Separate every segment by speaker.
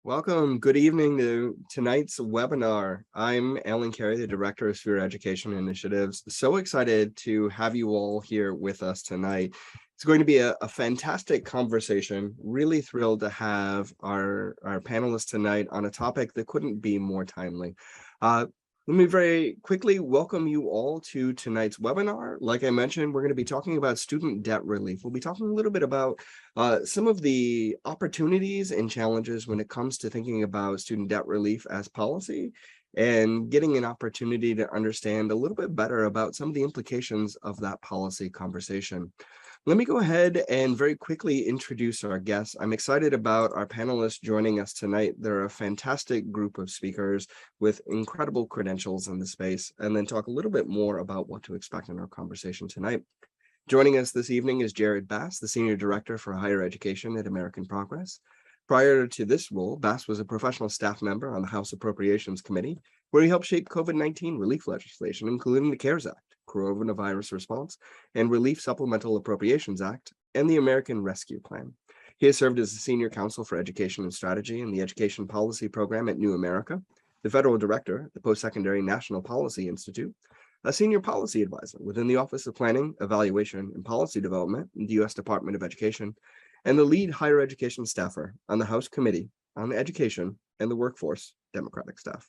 Speaker 1: Welcome. Good evening to tonight's webinar. I'm Allan, Carey, the Director of Sphere Education Initiatives. So excited to have you all here with us tonight. It's going to be a fantastic conversation. Really thrilled to have our panelists tonight on a topic that couldn't be more timely. Let me very quickly welcome you all to tonight's webinar. Like I mentioned, we're going to be talking about student debt relief. We'll be talking a little bit about some of the opportunities and challenges when it comes to thinking about student debt relief as policy and getting an opportunity to understand a little bit better about some of the implications of that policy conversation. Let me go ahead and very quickly introduce our guests. I'm excited about our panelists joining us tonight. They're a fantastic group of speakers with incredible credentials in the space, and then talk a little bit more about what to expect in our conversation tonight. Joining us this evening is Jared Bass, the Senior Director for Higher Education at American Progress. Prior to this role, Bass was a professional staff member on the House Appropriations Committee, where he helped shape COVID-19 relief legislation, including the CARES Act, Coronavirus Response and Relief Supplemental Appropriations Act, and the American Rescue Plan. He has served as the Senior Counsel for Education and Strategy in the Education Policy Program at New America, the Federal Director at the Post-Secondary National Policy Institute, a Senior Policy Advisor within the Office of Planning, Evaluation, and Policy Development in the U.S. Department of Education, and the lead higher education staffer on the House Committee on Education and the Workforce Democratic Staff.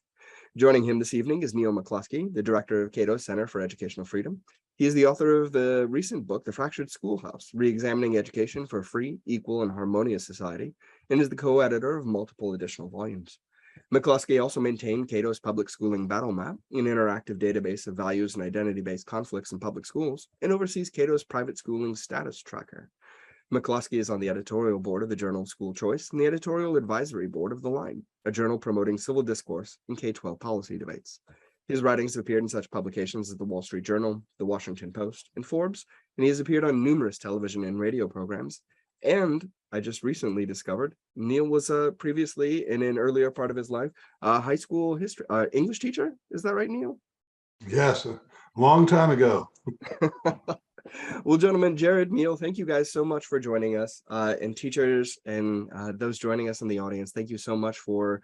Speaker 1: Joining him this evening is Neal McCluskey, the director of Cato Center for Educational Freedom. He is the author of the recent book, The Fractured Schoolhouse, Reexamining Education for a Free, Equal, and Harmonious Society, and is the co-editor of multiple additional volumes. McCluskey also maintained Cato's Public Schooling Battle Map, an interactive database of values and identity-based conflicts in public schools, and oversees Cato's Private Schooling Status Tracker. McCluskey is on the editorial board of the Journal of School Choice and the editorial advisory board of The Line, a journal promoting civil discourse in K-12 policy debates. His writings have appeared in such publications as the Wall Street Journal, the Washington Post, and Forbes, and he has appeared on numerous television and radio programs. And I just recently discovered Neal was previously, in an earlier part of his life, a high school history English teacher. Is that right, Neal?
Speaker 2: Yes, a long time ago.
Speaker 1: Well, gentlemen, Jared, Neal, thank you guys so much for joining us, and teachers and those joining us in the audience. Thank you so much for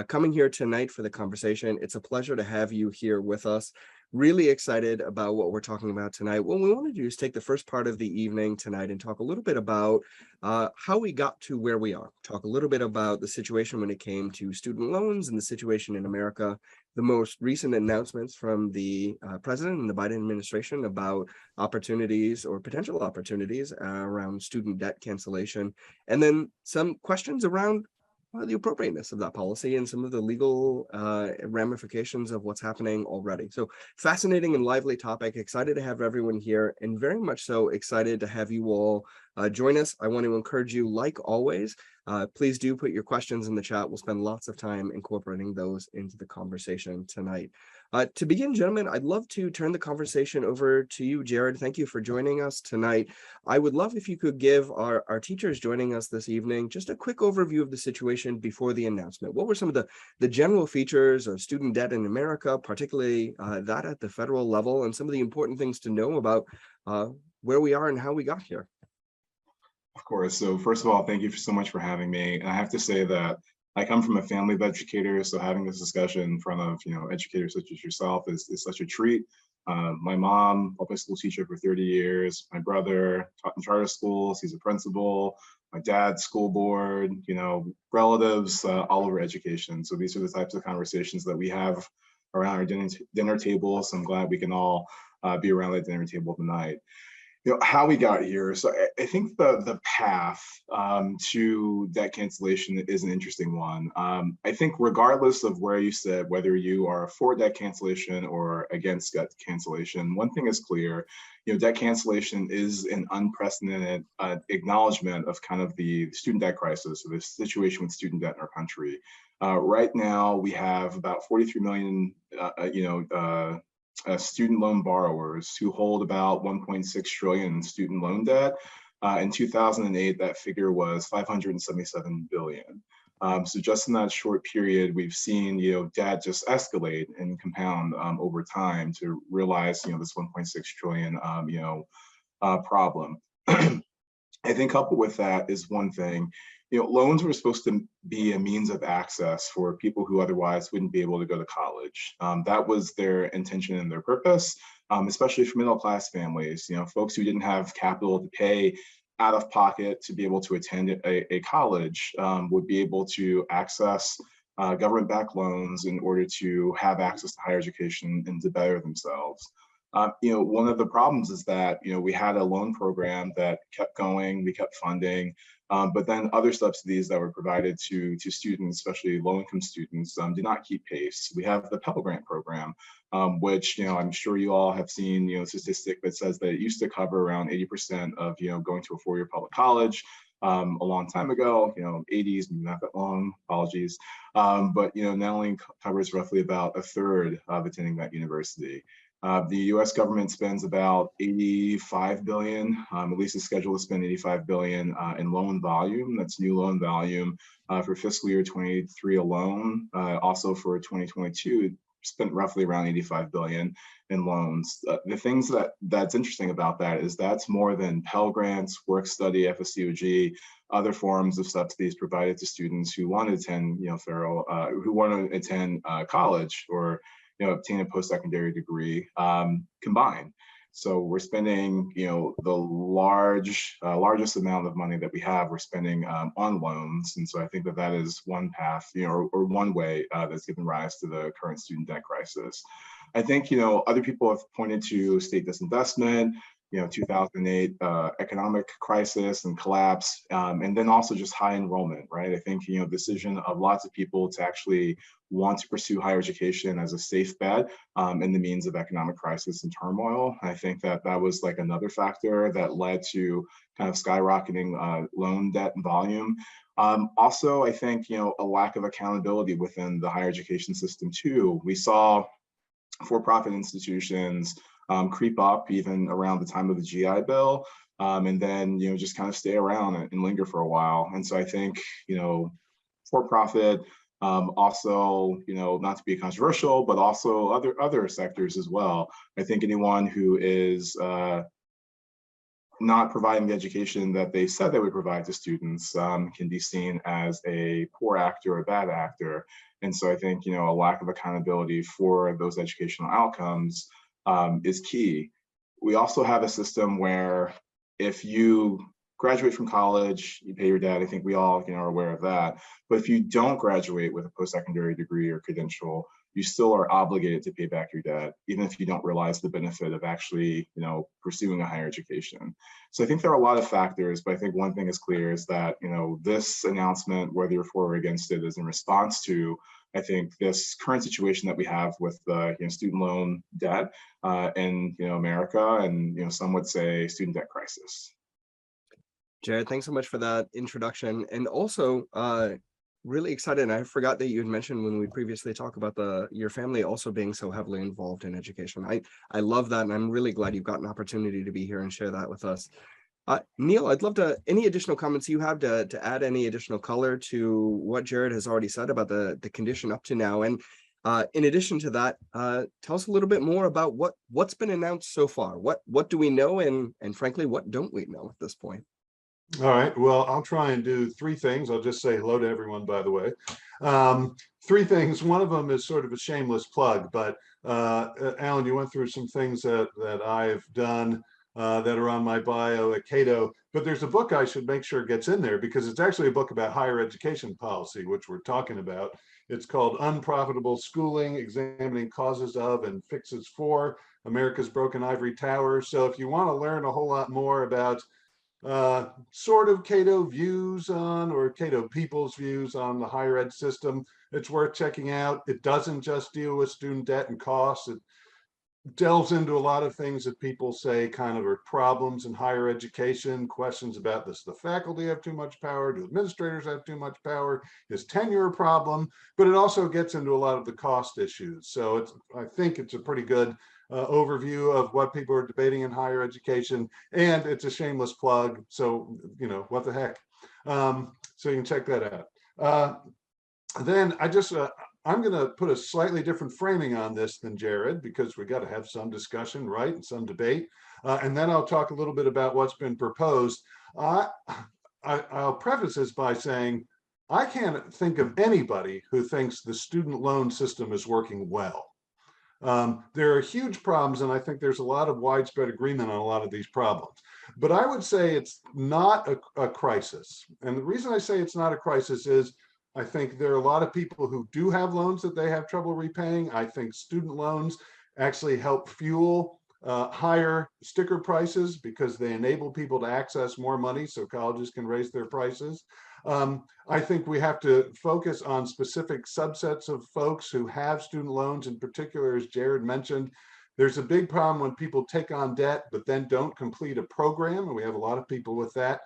Speaker 1: coming here tonight for the conversation. It's a pleasure to have you here with us. Really excited about what we're talking about tonight. What we want to do is take the first part of the evening tonight and talk a little bit about how we got to where we are. Talk a little bit about the situation when it came to student loans and the situation in America, the most recent announcements from the president and the Biden administration about opportunities or potential opportunities around student debt cancellation, and then some questions around the appropriateness of that policy and some of the legal ramifications of what's happening already. So fascinating and lively topic. Excited to have everyone here, and very much so excited to have you all join us. I want to encourage you, like always, please do put your questions in the chat. We'll spend lots of time incorporating those into the conversation tonight. To begin, gentlemen, I'd love to turn the conversation over to you, Jared. Thank you for joining us tonight. I would love if you could give our teachers joining us this evening just a quick overview of the situation before the announcement. What were some of the general features of student debt in America, particularly that at the federal level, and some of the important things to know about where we are and how we got here?
Speaker 3: Of course. So first of all, thank you so much for having me. And I have to say that I come from a family of educators, so having this discussion in front of educators such as yourself is such a treat. My mom, public school teacher for 30 years. My brother taught in charter schools. He's a principal. My dad, school board. Relatives all over education. So these are the types of conversations that we have around our dinner table. So I'm glad we can all be around that dinner table tonight. How we got here. So I think the path to debt cancellation is an interesting one. I think regardless of where you sit, whether you are for debt cancellation or against debt cancellation, one thing is clear, debt cancellation is an unprecedented acknowledgement of kind of the student debt crisis, or the situation with student debt in our country. Right now, we have about 43 million, student loan borrowers who hold about 1.6 trillion in student loan debt. In 2008, that figure was 577 billion. So just in that short period, we've seen debt just escalate and compound over time to realize this 1.6 trillion problem. I think coupled with that is one thing. loans were supposed to be a means of access for people who otherwise wouldn't be able to go to college. That was their intention and their purpose, especially for middle-class families, folks who didn't have capital to pay out of pocket to be able to attend a college would be able to access government-backed loans in order to have access to higher education and to better themselves. One of the problems is that, we had a loan program that kept going, we kept funding, but then other subsidies that were provided to students, especially low-income students, did not keep pace. We have the Pell Grant program, which, I'm sure you all have seen, a statistic that says that it used to cover around 80% of, going to a four-year public college. A long time ago, 80s, not that long, apologies. But, now only covers roughly about a third of attending that university. The US government spends about 85 billion, at least is scheduled to spend 85 billion in loan volume. That's new loan volume for fiscal year 23 alone. Also for 2022, spent roughly around 85 billion in loans. The things that's interesting about that is that's more than Pell Grants, work study, FSCOG, other forms of subsidies provided to students who want to attend, who want to attend college or obtain a post-secondary degree combined. So we're spending, the largest amount of money that we have, we're spending on loans. And so I think that is one path, or one way that's given rise to the current student debt crisis. I think, other people have pointed to state disinvestment, 2008 economic crisis and collapse, and then also just high enrollment, right? I think, decision of lots of people to actually want to pursue higher education as a safe bet in the means of economic crisis and turmoil. I think that was like another factor that led to kind of skyrocketing loan debt and volume. Also, I think, a lack of accountability within the higher education system too. We saw for-profit institutions creep up even around the time of the GI Bill, and then just kind of stay around and linger for a while. And so I think for-profit, also not to be controversial, but also other sectors as well. I think anyone who is not providing the education that they said they would provide to students can be seen as a poor actor or a bad actor. And so I think a lack of accountability for those educational outcomes is key. We also have a system where if you graduate from college, you pay your debt. I think we all are aware of that. But if you don't graduate with a post-secondary degree or credential, you still are obligated to pay back your debt, even if you don't realize the benefit of actually pursuing a higher education. So I think there are a lot of factors, but I think one thing is clear is that this announcement, whether you're for or against it, is in response to, I think, this current situation that we have with the student loan debt in America, and some would say student debt crisis.
Speaker 1: Jared, thanks so much for that introduction, and also really excited. And I forgot that you had mentioned when we previously talked about your family also being so heavily involved in education. I love that, and I'm really glad you've got an opportunity to be here and share that with us. Neal, I'd love any additional comments you have to add any additional color to what Jared has already said about the condition up to now. And in addition to that, tell us a little bit more about what's been announced so far. What do we know, and frankly, what don't we know at this point?
Speaker 2: All right, well, I'll try and do three things. I'll just say hello to everyone, by the way. Three things. One of them is sort of a shameless plug, but Allan, you went through some things that I've done that are on my bio at Cato, but there's a book I should make sure gets in there because it's actually a book about higher education policy, which we're talking about. It's called Unprofitable Schooling, Examining Causes of and Fixes for America's Broken Ivory Tower. So if you want to learn a whole lot more about sort of Cato views on, or Cato people's views on the higher ed system, it's worth checking out. It doesn't just deal with student debt and costs. It delves into a lot of things that people say kind of are problems in higher education, questions about does the faculty have too much power? Do administrators have too much power? Is tenure a problem? But it also gets into a lot of the cost issues. So I think it's a pretty good overview of what people are debating in higher education, and it's a shameless plug. So, what the heck? So you can check that out. Then I'm going to put a slightly different framing on this than Jared, because we got to have some discussion, right? And some debate. And then I'll talk a little bit about what's been proposed. I'll preface this by saying, I can't think of anybody who thinks the student loan system is working well. There are huge problems, and I think there's a lot of widespread agreement on a lot of these problems. But I would say it's not a crisis. And the reason I say it's not a crisis is I think there are a lot of people who do have loans that they have trouble repaying. I think student loans actually help fuel higher sticker prices because they enable people to access more money so colleges can raise their prices. I think we have to focus on specific subsets of folks who have student loans. In particular, as Jared mentioned, there's a big problem when people take on debt but then don't complete a program, and we have a lot of people with that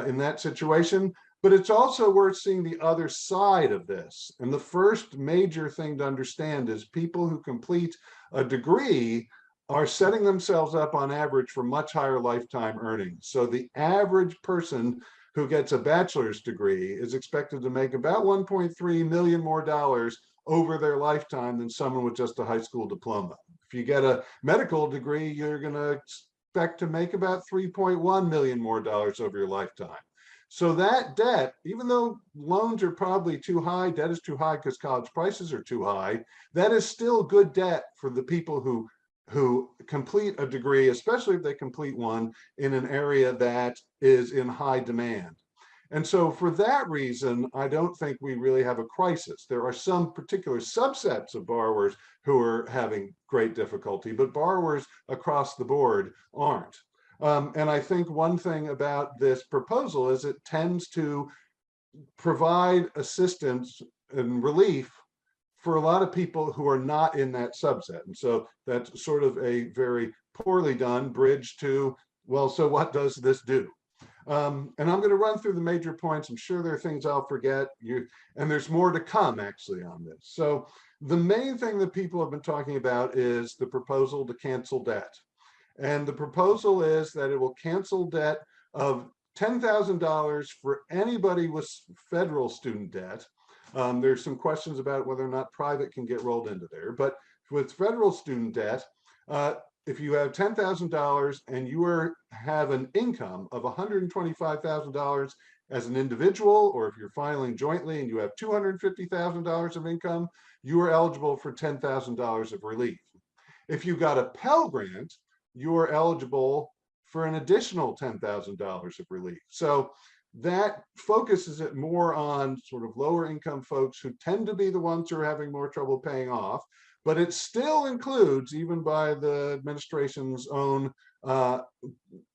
Speaker 2: in that situation. But it's also worth seeing the other side of this. And the first major thing to understand is people who complete a degree are setting themselves up on average for much higher lifetime earnings. So the average person who gets a bachelor's degree is expected to make about 1.3 million more dollars over their lifetime than someone with just a high school diploma. If you get a medical degree, you're going to expect to make about 3.1 million more dollars over your lifetime. So that debt, even though loans are probably too high, debt is too high because college prices are too high, that is still good debt for the people who complete a degree, especially if they complete one in an area that is in high demand. And so for that reason, I don't think we really have a crisis. There are some particular subsets of borrowers who are having great difficulty, but borrowers across the board aren't. And I think one thing about this proposal is it tends to provide assistance and relief for a lot of people who are not in that subset. And so that's sort of a very poorly done bridge to, well, so what does this do? And I'm going to run through the major points. I'm sure there are things I'll forget, and there's more to come actually on this. So the main thing that people have been talking about is the proposal to cancel debt. And the proposal is that it will cancel debt of $10,000 for anybody with federal student debt. There's some questions about whether or not private can get rolled into there, but with federal student debt, if you have $10,000 and you have an income of $125,000 as an individual, or if you're filing jointly and you have $250,000 of income, you are eligible for $10,000 of relief. If you got a Pell Grant, you are eligible for an additional $10,000 of relief. So that focuses it more on sort of lower income folks who tend to be the ones who are having more trouble paying off, but it still includes, even by the administration's own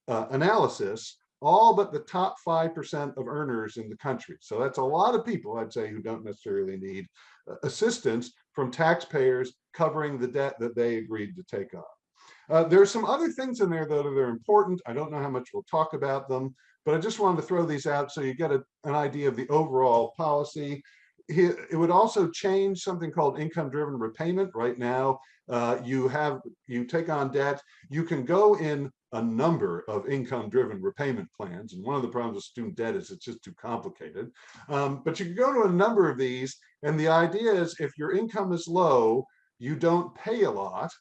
Speaker 2: analysis, all but the top 5% of earners in the country. So that's a lot of people, I'd say, who don't necessarily need assistance from taxpayers covering the debt that they agreed to take on. There are some other things in there that are important. I don't know how much we'll talk about them, but I just wanted to throw these out so you get an idea of the overall policy. It would also change something called income-driven repayment. Right now, you take on debt, you can go in a number of income-driven repayment plans. And one of the problems with student debt is it's just too complicated. But you can go to a number of these, and the idea is if your income is low, you don't pay a lot.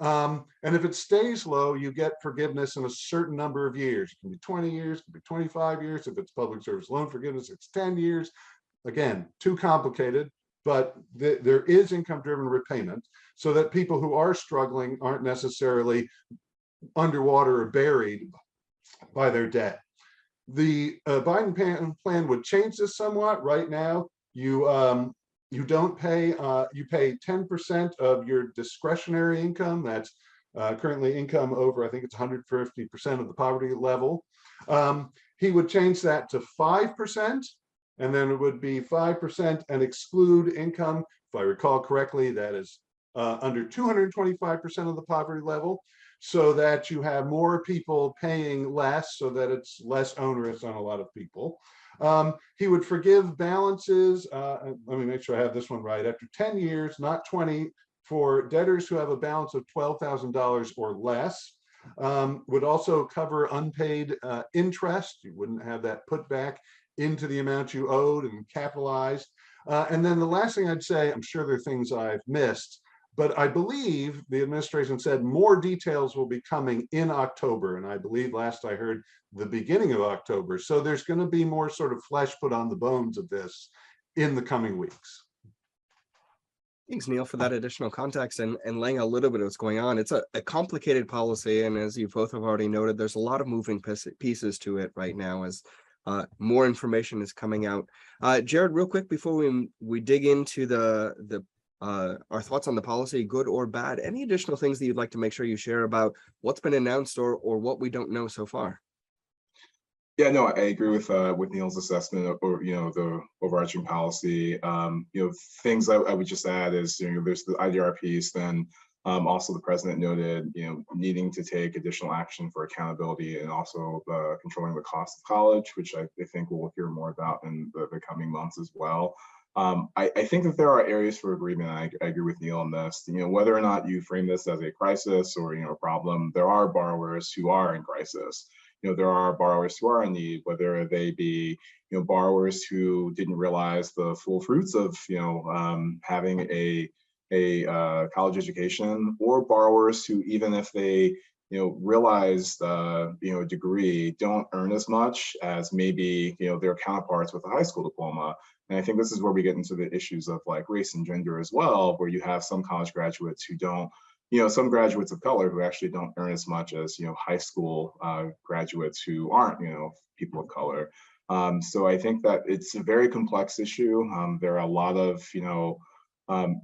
Speaker 2: And if it stays low, you get forgiveness in a certain number of years. It can be 20 years, it can be 25 years. If it's public service loan forgiveness, it's 10 years. Again, too complicated, but there is income-driven repayment so that people who are struggling aren't necessarily underwater or buried by their debt. The Biden plan would change this somewhat. Right now, you don't pay, you pay 10% of your discretionary income. That's currently income over, I think it's 150% of the poverty level. He would change that to 5%, and then it would be 5% and exclude income. If I recall correctly, that is under 225% of the poverty level, so that you have more people paying less, so that it's less onerous on a lot of people. He would forgive balances, let me make sure I have this one right, after 10 years, not 20, for debtors who have a balance of $12,000 or less. Would also cover unpaid interest. You wouldn't have that put back into the amount you owed and capitalized. And then the last thing I'd say, I'm sure there are things I've missed, But I believe the administration said more details will be coming in October. And I believe last I heard the beginning of October. So there's going to be more sort of flesh put on the bones of this in the coming weeks.
Speaker 1: Thanks, Neal, for that additional context and laying a little bit of what's going on. It's a complicated policy, and as you both have already noted, there's a lot of moving pieces to it right now as more information is coming out. Jared, real quick before we dig into the our thoughts on the policy, good or bad, any additional things that you'd like to make sure you share about what's been announced or what we don't know so far?
Speaker 3: Yeah, no, I agree with Neal's assessment of, or the overarching policy. Things I would just add is there's the IDR piece, then also the president noted needing to take additional action for accountability and also controlling the cost of college, which I think we'll hear more about in the coming months as well. I think that there are areas for agreement. I agree with Neal on this. Whether or not you frame this as a crisis or a problem, there are borrowers who are in crisis. There are borrowers who are in need, whether they be borrowers who didn't realize the full fruits of having a college education, or borrowers who, even if they realized a degree, don't earn as much as maybe their counterparts with a high school diploma. And I think this is where we get into the issues of like race and gender as well, where you have some college graduates who don't, some graduates of color who actually don't earn as much as high school graduates who aren't people of color. So I think that it's a very complex issue. There are a lot of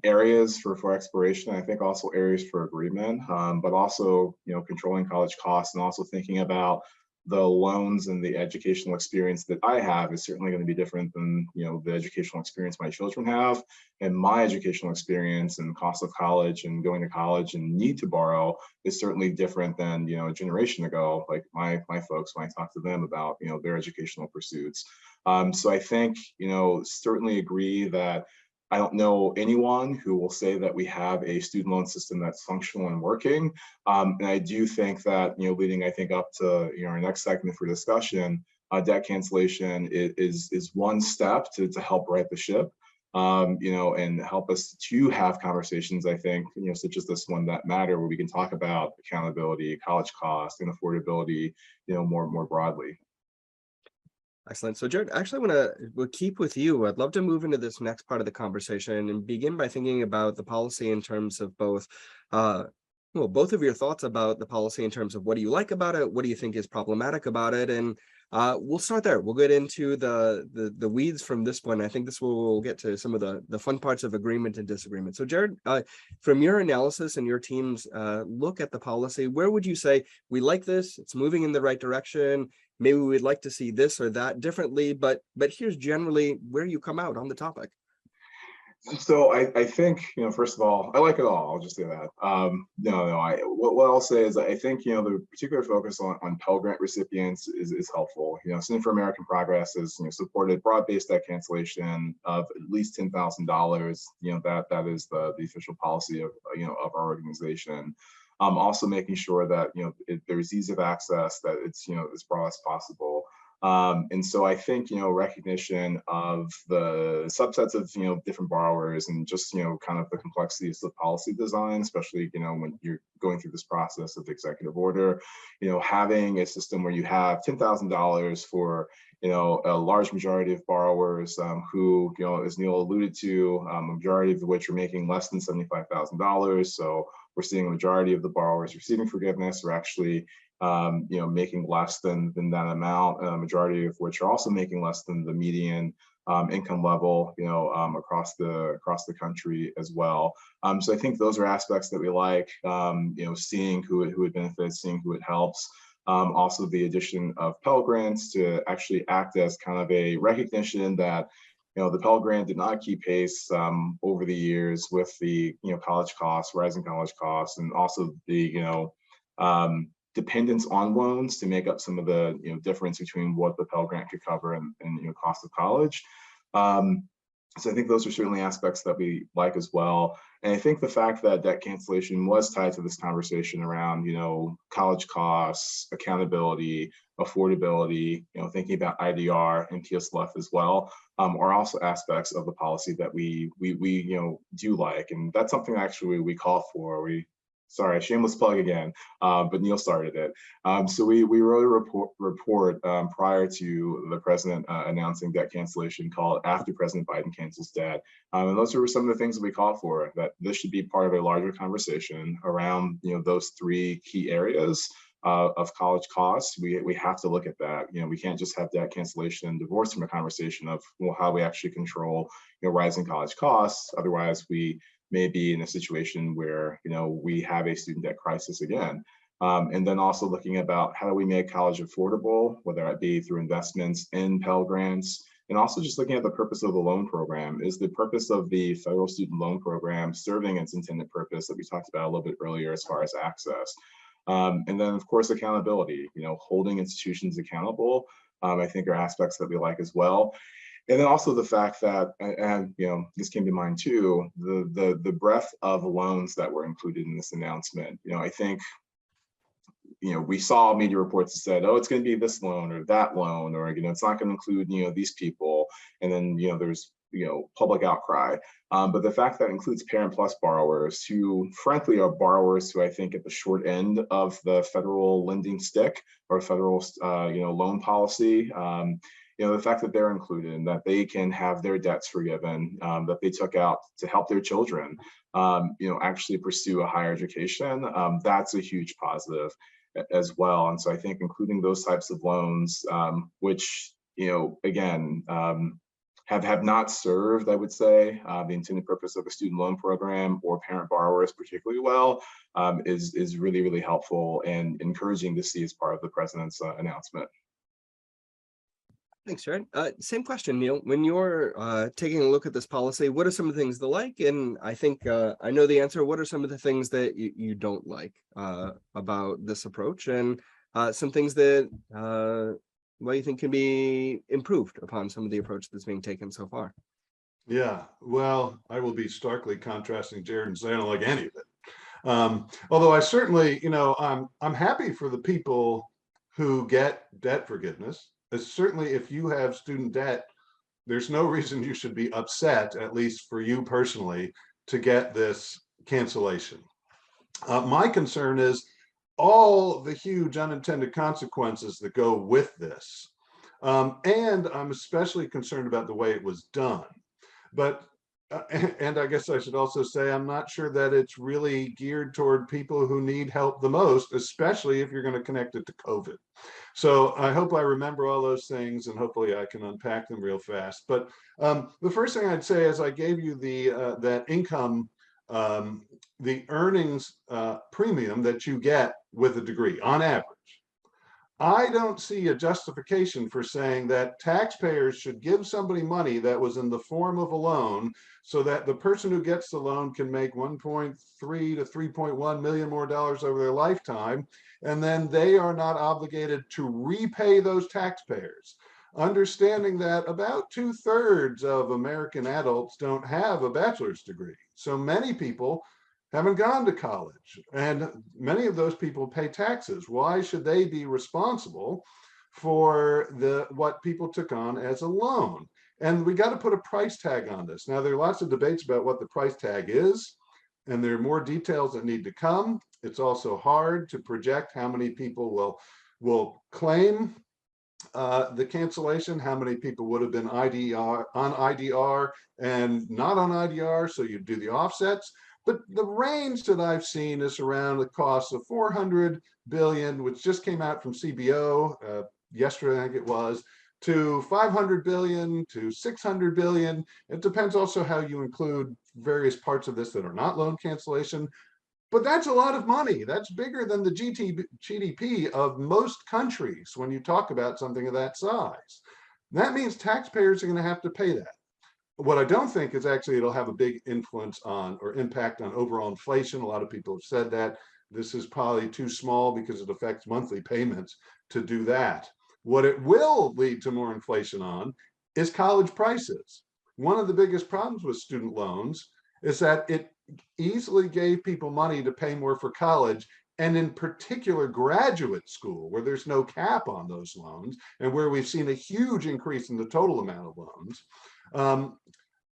Speaker 3: areas for exploration. I think also areas for agreement, but also controlling college costs and also thinking about the loans and the educational experience that I have is certainly going to be different than the educational experience my children have, and my educational experience and cost of college and going to college and need to borrow is certainly different than a generation ago. Like my folks, when I talk to them about their educational pursuits. So I think certainly agree that I don't know anyone who will say that we have a student loan system that's functional and working. And I do think that, leading, I think, up to our next segment for discussion, debt cancellation is one step to help right the ship, and help us to have conversations, I think, such as this one that matter, where we can talk about accountability, college cost, and affordability, more broadly.
Speaker 1: Excellent. So Jared, actually we'll keep with you. I'd love to move into this next part of the conversation and begin by thinking about the policy in terms of both, both of your thoughts about the policy in terms of what do you like about it, what do you think is problematic about it, and we'll start there. We'll get into the weeds from this point. I think this will get to some of the fun parts of agreement and disagreement. So Jared, from your analysis and your team's look at the policy, where would you say we like this? It's moving in the right direction. Maybe we'd like to see this or that differently, but here's generally where you come out on the topic.
Speaker 3: So I think, first of all, I like it all. I'll just say that. What I'll say is I think, the particular focus on Pell Grant recipients is helpful. Center for American Progress has supported broad-based debt cancellation of at least $10,000. That is the official policy of of our organization. Also making sure that there's ease of access, that it's as broad as possible. And so I think recognition of the subsets of different borrowers and just kind of the complexities of policy design, especially when you're going through this process of executive order, having a system where you have $10,000 for a large majority of borrowers who as Neal alluded to, a majority of which are making less than $75,000. So we're seeing a majority of the borrowers receiving forgiveness are actually making less than that amount, a majority of which are also making less than the median income level, across the country as well. So I think those are aspects that we like, seeing who it benefits, seeing who it helps. Also the addition of Pell Grants to actually act as kind of a recognition that the Pell Grant did not keep pace over the years with the college costs, rising college costs, and also the dependence on loans to make up some of the difference between what the Pell Grant could cover and cost of college. So I think those are certainly aspects that we like as well. And I think the fact that debt cancellation was tied to this conversation around, college costs, accountability, affordability, thinking about IDR and TSLF as well, are also aspects of the policy that we do like. And that's something actually we call for. Sorry, shameless plug again, but Neal started it. So we wrote a report prior to the president announcing debt cancellation called After President Biden Cancels Debt. And those were some of the things that we call for, that this should be part of a larger conversation around those three key areas of college costs. We have to look at that. We can't just have debt cancellation and divorce from a conversation of, well, how we actually control rising college costs. Otherwise, we may be in a situation where we have a student debt crisis again. And then also looking about how do we make college affordable, whether it be through investments in Pell Grants, and also just looking at the purpose of the loan program. Is the purpose of the federal student loan program serving its intended purpose that we talked about a little bit earlier as far as access? And then of course, accountability, holding institutions accountable, I think are aspects that we like as well. And then also the fact that, and this came to mind too, the breadth of loans that were included in this announcement. I think, we saw media reports that said, oh, it's going to be this loan or that loan, or it's not going to include these people. And then there's public outcry. But the fact that it includes Parent Plus borrowers, who frankly are borrowers who I think at the short end of the federal lending stick or federal loan policy. The fact that they're included and that they can have their debts forgiven, that they took out to help their children, actually pursue a higher education, that's a huge positive as well. And so I think including those types of loans, which, again, have not served, I would say, the intended purpose of a student loan program or parent borrowers particularly well, is really, really helpful and encouraging to see as part of the president's announcement.
Speaker 1: Thanks, Jared. Same question, Neal. When you're taking a look at this policy, what are some of the things to like? And I think I know the answer. What are some of the things that you don't like about this approach, and some things that you think can be improved upon some of the approach that's being taken so far?
Speaker 2: Yeah, well, I will be starkly contrasting Jared and say I don't like any of it. Although I certainly, I'm happy for the people who get debt forgiveness. Certainly, if you have student debt, there's no reason you should be upset, at least for you personally, to get this cancellation. My concern is all the huge unintended consequences that go with this. And I'm especially concerned about the way it was done. But and I guess I should also say, I'm not sure that it's really geared toward people who need help the most, especially if you're going to connect it to COVID. So I hope I remember all those things, and hopefully I can unpack them real fast. But the first thing I'd say is I gave you that income, the earnings premium that you get with a degree on average. I don't see a justification for saying that taxpayers should give somebody money that was in the form of a loan so that the person who gets the loan can make 1.3 to 3.1 million more dollars over their lifetime, and then they are not obligated to repay those taxpayers. Understanding that about 2/3 of American adults don't have a bachelor's degree. So many people haven't gone to college, and many of those people pay taxes. Why should they be responsible for what people took on as a loan? And we got to put a price tag on this. Now, there are lots of debates about what the price tag is, and there are more details that need to come. It's also hard to project how many people will claim the cancellation, how many people would have been on IDR and not on IDR, so you do the offsets. But the range that I've seen is around the cost of $400 billion, which just came out from CBO yesterday, I think it was, to $500 billion to $600 billion. It depends also how you include various parts of this that are not loan cancellation. But that's a lot of money. That's bigger than the GDP of most countries when you talk about something of that size. That means taxpayers are going to have to pay that. What I don't think is actually it'll have a big influence on or impact on overall inflation. A lot of people have said that. This is probably too small because it affects monthly payments to do that. What it will lead to more inflation on is college prices. one of the biggest problems with student loans is that it easily gave people money to pay more for college, and in particular graduate school, where there's no cap on those loans and where we've seen a huge increase in the total amount of loans.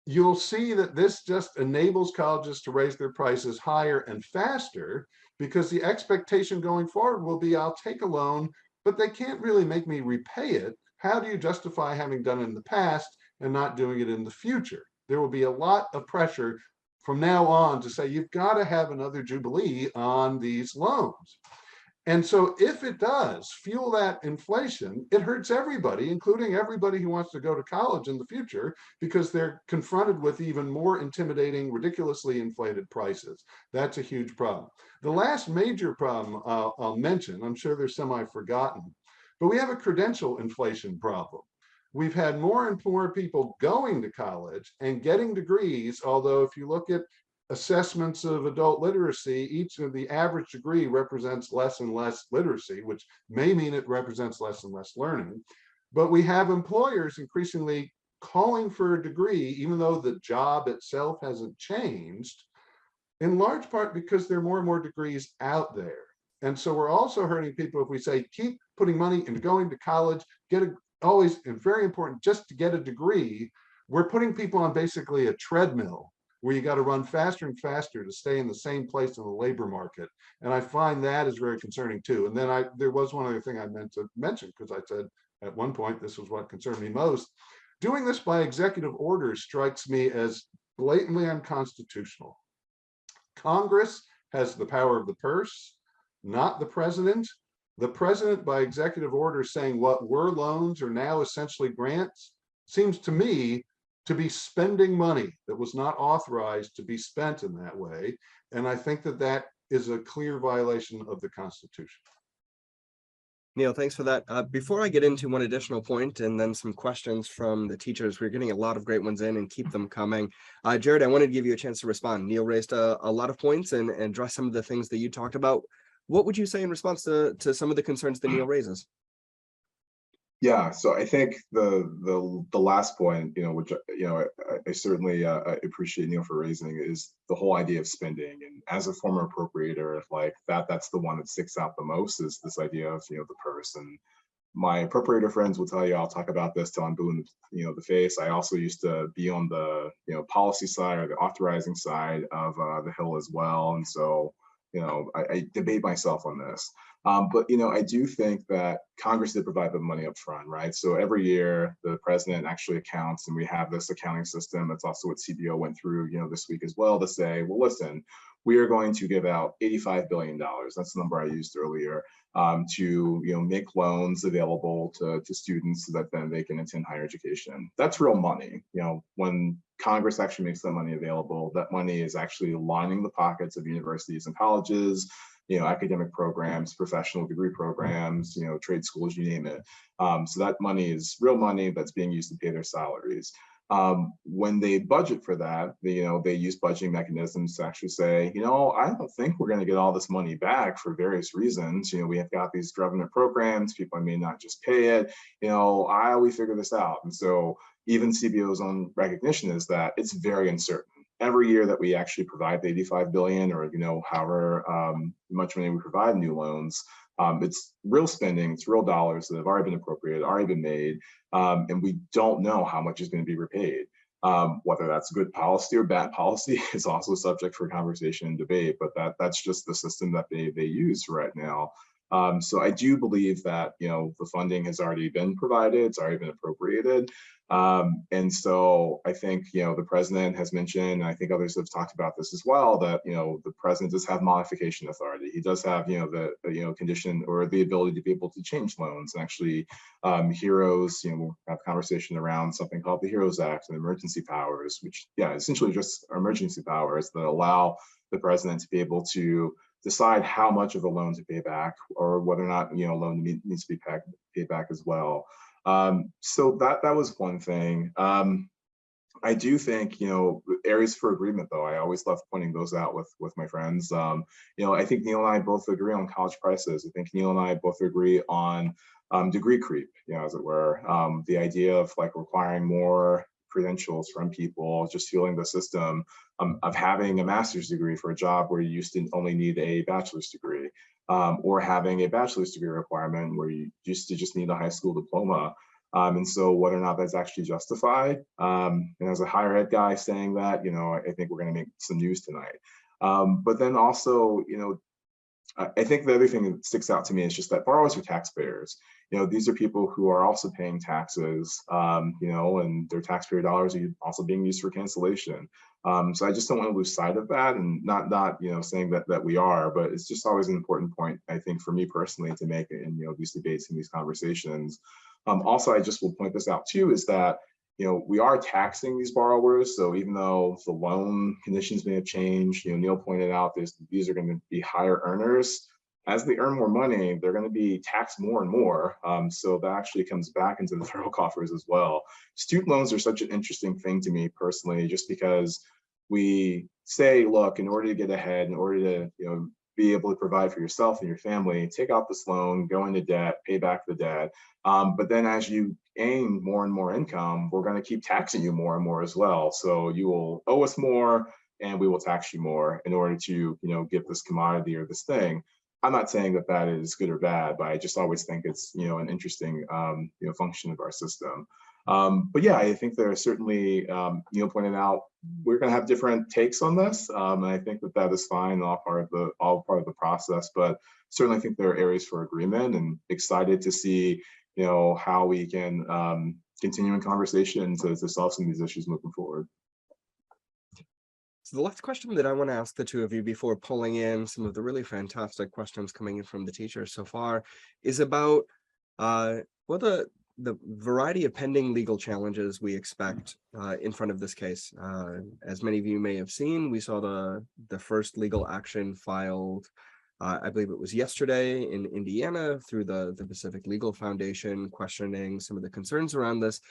Speaker 2: You'll see that this just enables colleges to raise their prices higher and faster, because the expectation going forward will be, I'll take a loan, but they can't really make me repay it. How do you justify having done it in the past and not doing it in the future? There will be a lot of pressure from now on to say, you've got to have another Jubilee on these loans. And so if it does fuel that inflation, it hurts everybody, including everybody who wants to go to college in the future, because they're confronted with even more intimidating, ridiculously inflated prices. That's a huge problem. The last major problem I'll mention, I'm sure there's some I've forgotten, but we have a credential inflation problem. We've had more and more people going to college and getting degrees, although if you look at assessments of adult literacy, each of the average degree represents less and less literacy, which may mean it represents less and less learning. But we have employers increasingly calling for a degree, even though the job itself hasn't changed, in large part because there are more and more degrees out there. And so we're also hurting people if we say, keep putting money into going to college, always, and very important, just to get a degree. We're putting people on basically a treadmill where you got to run faster and faster to stay in the same place in the labor market. And I find that is very concerning too. And then there was one other thing I meant to mention, because I said at one point, this was what concerned me most. Doing this by executive order strikes me as blatantly unconstitutional. Congress has the power of the purse, not the president. The president, by executive order, saying what were loans are now essentially grants, seems to me to be spending money that was not authorized to be spent in that way. And I think that that is a clear violation of the Constitution.
Speaker 1: Neal, thanks for that. Before I get into one additional point and then some questions from the teachers, we're getting a lot of great ones in, and keep them coming. Jared, I wanted to give you a chance to respond. Neal raised a lot of points and addressed some of the things that you talked about. What would you say in response to some of the concerns that Neal raises?
Speaker 3: Yeah, so I think the last point, which I certainly appreciate Neal for raising, is the whole idea of spending. And as a former appropriator, like that's the one that sticks out the most, is this idea of the purse. And my appropriator friends will tell you, I'll talk about this till I'm blue in the face. I also used to be on the policy side or the authorizing side of the Hill as well, and so I debate myself on this. But I do think that Congress did provide the money up front, right? So every year the president actually accounts, and we have this accounting system. That's also what CBO went through, this week as well, to say, well, listen, we are going to give out $85 billion. That's the number I used earlier, to make loans available to students so that then they can attend higher education. That's real money. When Congress actually makes that money available, that money is actually lining the pockets of universities and colleges, academic programs, professional degree programs, trade schools, you name it. So that money is real money that's being used to pay their salaries. When they budget for that, they use budgeting mechanisms to actually say, I don't think we're going to get all this money back for various reasons. We have got these government programs, people may not just pay it. How we figure this out? And so even CBO's own recognition is that it's very uncertain. Every year that we actually provide the $85 billion, or however much money we provide new loans, it's real spending, it's real dollars that have already been appropriated, already been made, and we don't know how much is going to be repaid. Whether that's good policy or bad policy is also subject for conversation and debate, but that's just the system that they use right now. So I do believe that the funding has already been provided, it's already been appropriated. And so I think the president has mentioned, and I think others have talked about this as well, that the president does have modification authority. He does have the condition or the ability to be able to change loans. And actually HEROES, we'll have conversation around something called the HEROES Act and emergency powers, which essentially just are emergency powers that allow the president to be able to decide how much of a loan to pay back, or whether or not a loan needs to be paid back as well. So that was one thing. I do think areas for agreement, though, I always love pointing those out with my friends. I think Neal and I both agree on college prices. I think Neal and I both agree on degree creep, as it were. The idea of like requiring more credentials from people, just feeling the system of having a master's degree for a job where you used to only need a bachelor's degree, or having a bachelor's degree requirement where you used to just need a high school diploma. And so whether or not that's actually justified, and as a higher ed guy saying that, I think we're going to make some news tonight. But then also, I think the other thing that sticks out to me is just that borrowers are taxpayers. These are people who are also paying taxes, and their taxpayer dollars are also being used for cancellation. So I just don't want to lose sight of that, and not saying that we are, but it's just always an important point, I think, for me personally to make in these debates and these conversations. Also, I just will point this out too, is that we are taxing these borrowers. So even though the loan conditions may have changed, Neal pointed out these are going to be higher earners. As they earn more money, they're going to be taxed more and more. So that actually comes back into the federal coffers as well. Student loans are such an interesting thing to me personally, just because we say, look, in order to get ahead, in order to be able to provide for yourself and your family, take out this loan, go into debt, pay back the debt. But then as you gain more and more income, we're going to keep taxing you more and more as well. So you will owe us more and we will tax you more in order to, get this commodity or this thing. I'm not saying that that is good or bad, but I just always think it's, an interesting, function of our system. But yeah, I think there are certainly, Neal pointed out, we're going to have different takes on this. And I think that is fine, all part of the process, but certainly I think there are areas for agreement, and excited to see, how we can continue in conversation to solve some of these issues moving forward.
Speaker 1: So the last question that I want to ask the two of you before pulling in some of the really fantastic questions coming in from the teachers so far is about the variety of pending legal challenges we expect in front of this case. As many of you may have seen, we saw the first legal action filed, I believe it was yesterday in Indiana, through the Pacific Legal Foundation, questioning some of the concerns around this.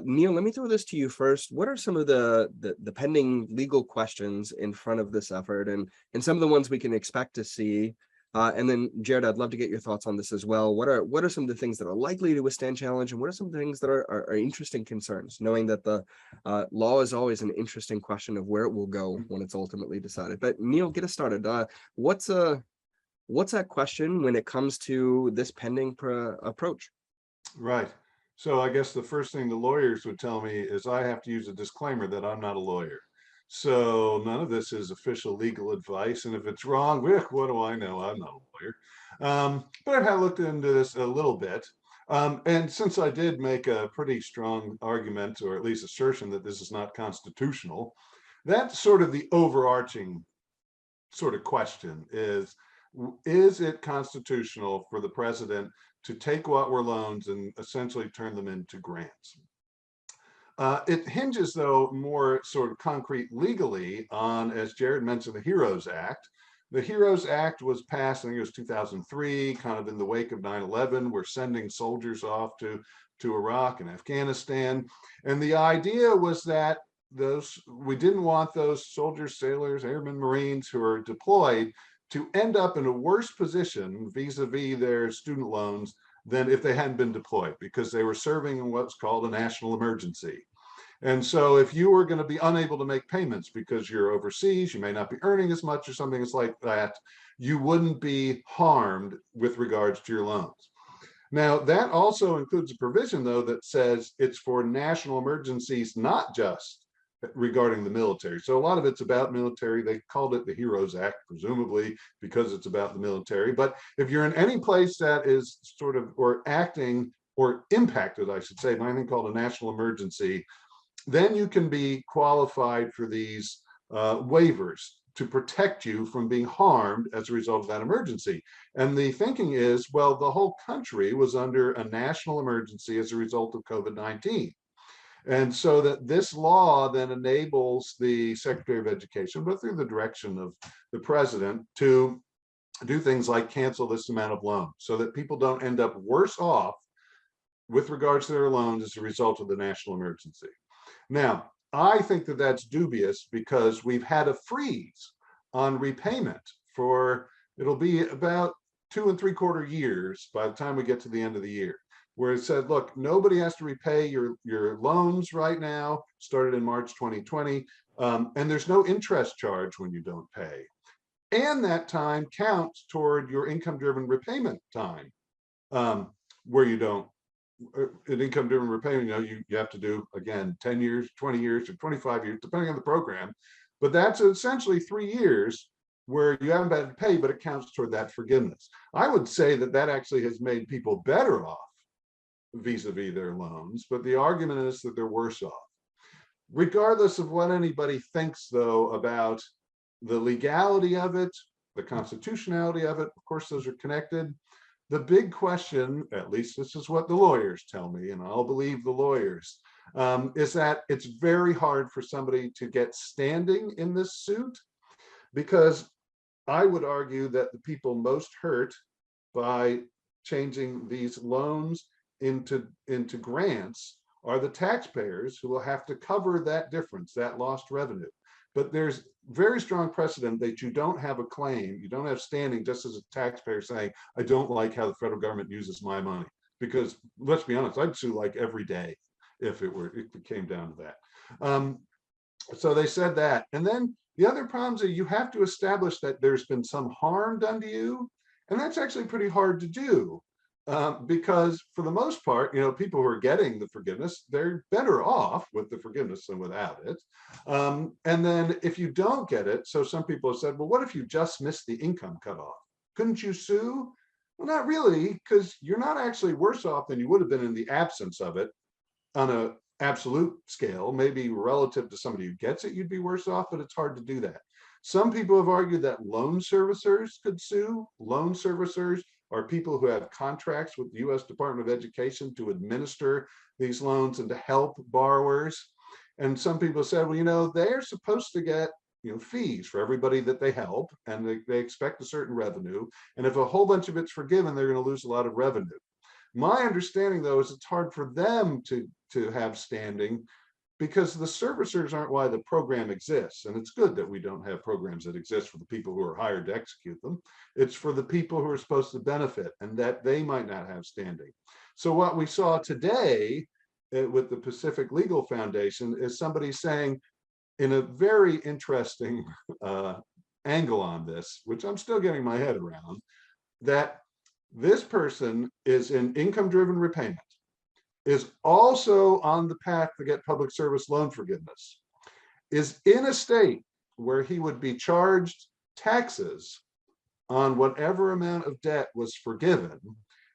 Speaker 1: Neal, let me throw this to you first. What are some of the pending legal questions in front of this effort, and some of the ones we can expect to see? And then Jared, I'd love to get your thoughts on this as well. What are some of the things that are likely to withstand challenge, and what are some things that are interesting concerns, knowing that the law is always an interesting question of where it will go when it's ultimately decided. But Neal, get us started. What's that question when it comes to this pending approach?
Speaker 2: Right. So I guess the first thing the lawyers would tell me is I have to use a disclaimer that I'm not a lawyer. So none of this is official legal advice. And if it's wrong, what do I know? I'm not a lawyer. But I've had looked into this a little bit. And since I did make a pretty strong argument, or at least assertion, that this is not constitutional, that's sort of the overarching sort of question is it constitutional for the president to take what were loans and essentially turn them into grants? It hinges, though, more sort of concrete legally on, as Jared mentioned, the HEROES Act. The HEROES Act was passed, I think it was 2003, kind of in the wake of 9/11. We're sending soldiers off to Iraq and Afghanistan. And the idea was that we didn't want those soldiers, sailors, airmen, Marines who are deployed to end up in a worse position vis-a-vis their student loans than if they hadn't been deployed, because they were serving in what's called a national emergency. And so if you were going to be unable to make payments because you're overseas, you may not be earning as much or something like that, you wouldn't be harmed with regards to your loans. Now, that also includes a provision, though, that says it's for national emergencies, not just regarding the military. So a lot of it's about military. They called it the HEROES Act, presumably because it's about the military. But if you're in any place that is sort of, or acting, or impacted, I should say, by anything called a national emergency, then you can be qualified for these waivers to protect you from being harmed as a result of that emergency. And the thinking is, well, the whole country was under a national emergency as a result of COVID-19. And so that this law then enables the Secretary of Education, but through the direction of the president, to do things like cancel this amount of loans so that people don't end up worse off with regards to their loans as a result of the national emergency. Now, I think that that's dubious because we've had a freeze on repayment for, it'll be about 2 3/4 years by the time we get to the end of the year. where it said, look, nobody has to repay your loans right now, started in March 2020, and there's no interest charge when you don't pay. And that time counts toward your income-driven repayment time, where you don't, an income-driven repayment, you have to do, again, 10 years, 20 years, or 25 years, depending on the program. But that's essentially 3 years where you haven't had to pay, but it counts toward that forgiveness. I would say that that actually has made people better off vis-a-vis their loans, but the argument is that they're worse off. Regardless of what anybody thinks, though, about the legality of it, the constitutionality of it, of course, those are connected. The big question, at least this is what the lawyers tell me, and I'll believe the lawyers, is that it's very hard for somebody to get standing in this suit, because I would argue that the people most hurt by changing these loans into grants are the taxpayers, who will have to cover that difference, that lost revenue. But there's very strong precedent that you don't have a claim, you don't have standing just as a taxpayer saying, I don't like how the federal government uses my money. Because let's be honest, I'd sue like every day if it came down to that. So they said that. And then the other problems are you have to establish that there's been some harm done to you. And that's actually pretty hard to do. Because for the most part, people who are getting the forgiveness, they're better off with the forgiveness than without it. And then if you don't get it, so some people have said, well, what if you just missed the income cutoff? Couldn't you sue? Well, not really, because you're not actually worse off than you would have been in the absence of it on an absolute scale. Maybe relative to somebody who gets it, you'd be worse off, but it's hard to do that. Some people have argued that loan servicers could sue. Loan servicers are people who have contracts with the U.S. Department of Education to administer these loans and to help borrowers. And some people said, well, they're supposed to get fees for everybody that they help, and they expect a certain revenue. And if a whole bunch of it's forgiven, they're going to lose a lot of revenue. My understanding, though, is it's hard for them to have standing, because the servicers aren't why the program exists. And it's good that we don't have programs that exist for the people who are hired to execute them. It's for the people who are supposed to benefit, and that they might not have standing. So what we saw today with the Pacific Legal Foundation is somebody saying, in a very interesting angle on this, which I'm still getting my head around, that this person is in income-driven repayment, is also on the path to get public service loan forgiveness, is in a state where he would be charged taxes on whatever amount of debt was forgiven.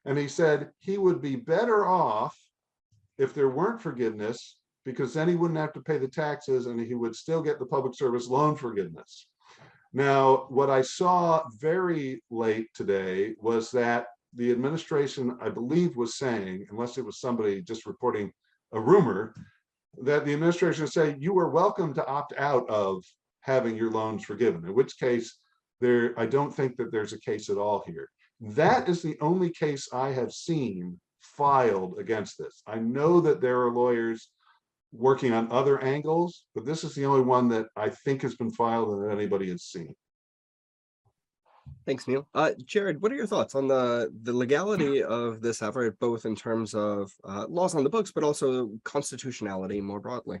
Speaker 2: And he said he would be better off if there weren't forgiveness, because then he wouldn't have to pay the taxes and he would still get the public service loan forgiveness. Now, what I saw very late today was that the administration, I believe, was saying, unless it was somebody just reporting a rumor, that the administration is saying you are welcome to opt out of having your loans forgiven, in which case I don't think that there's a case at all here. That is the only case I have seen filed against this. I know that there are lawyers working on other angles, but this is the only one that I think has been filed and that anybody has seen.
Speaker 1: Thanks, Neal. Jared, what are your thoughts on the legality of this effort, both in terms of laws on the books, but also constitutionality more broadly?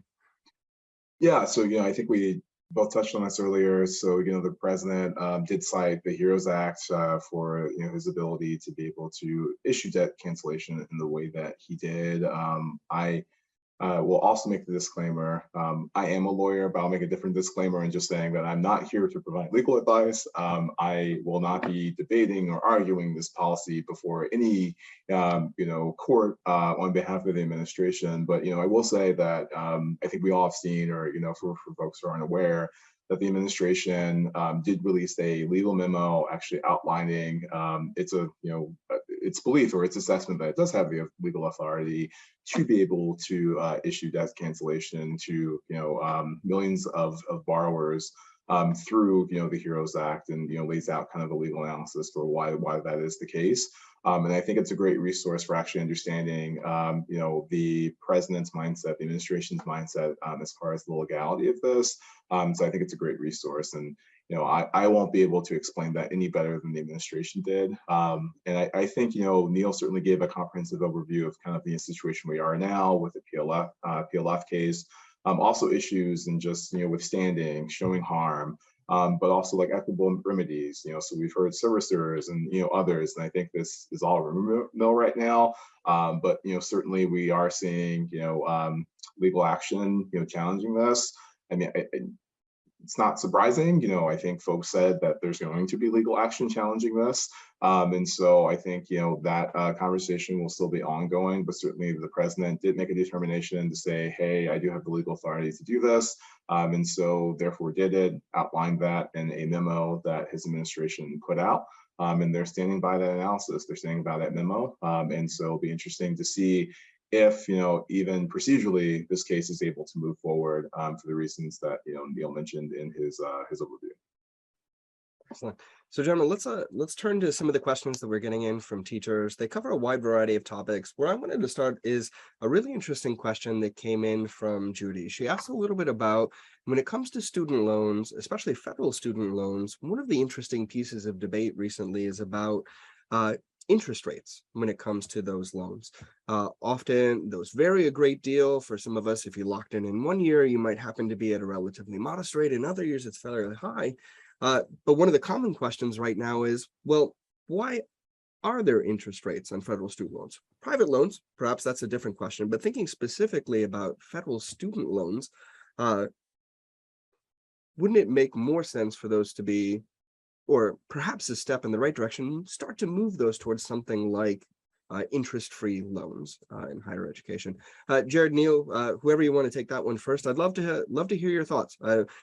Speaker 3: Yeah, so I think we both touched on this earlier. So the president did cite the HEROES Act for his ability to be able to issue debt cancellation in the way that he did. I will also make the disclaimer. I am a lawyer, but I'll make a different disclaimer in just saying that I'm not here to provide legal advice. I will not be debating or arguing this policy before any, court on behalf of the administration. But I will say that I think we all have seen, or for folks who aren't aware, that the administration did release a legal memo actually outlining its belief or its assessment that it does have the legal authority to be able to issue debt cancellation to millions of borrowers through the HEROES Act, and lays out kind of a legal analysis for why that is the case. And I think it's a great resource for actually understanding the president's mindset, the administration's mindset as far as the legality of this. So I think it's a great resource. And I won't be able to explain that any better than the administration did. And I think, Neal certainly gave a comprehensive overview of kind of the situation we are now with the PLF case, also issues and just, withstanding, showing harm, but also like equitable remedies, so we've heard servicers and, others, and I think this is all rumor mill right now. But, certainly we are seeing, legal action, challenging this. I mean, it's not surprising, I think folks said that there's going to be legal action challenging this. And so I think, that conversation will still be ongoing, but certainly the president did make a determination to say, hey, I do have the legal authority to do this. And so therefore did it, outlined that in a memo that his administration put out. And they're standing by that analysis. They're standing by that memo. And so it'll be interesting to see if, even procedurally, this case is able to move forward for the reasons that, Neal mentioned in his overview.
Speaker 1: Excellent. So, gentlemen, let's turn to some of the questions that we're getting in from teachers. They cover a wide variety of topics. Where I wanted to start is a really interesting question that came in from Judy. She asked a little bit about when it comes to student loans, especially federal student loans. One of the interesting pieces of debate recently is about interest rates when it comes to those loans. Often those vary a great deal. For some of us, if you locked in 1 year, you might happen to be at a relatively modest rate. In other years, it's fairly high. But one of the common questions right now is, well, why are there interest rates on federal student loans? Private loans, perhaps that's a different question, but thinking specifically about federal student loans, wouldn't it make more sense for those to be, or perhaps a step in the right direction, start to move those towards something like interest-free loans in higher education? Jared, Neal, whoever you want to take that one first, I'd love to hear your thoughts.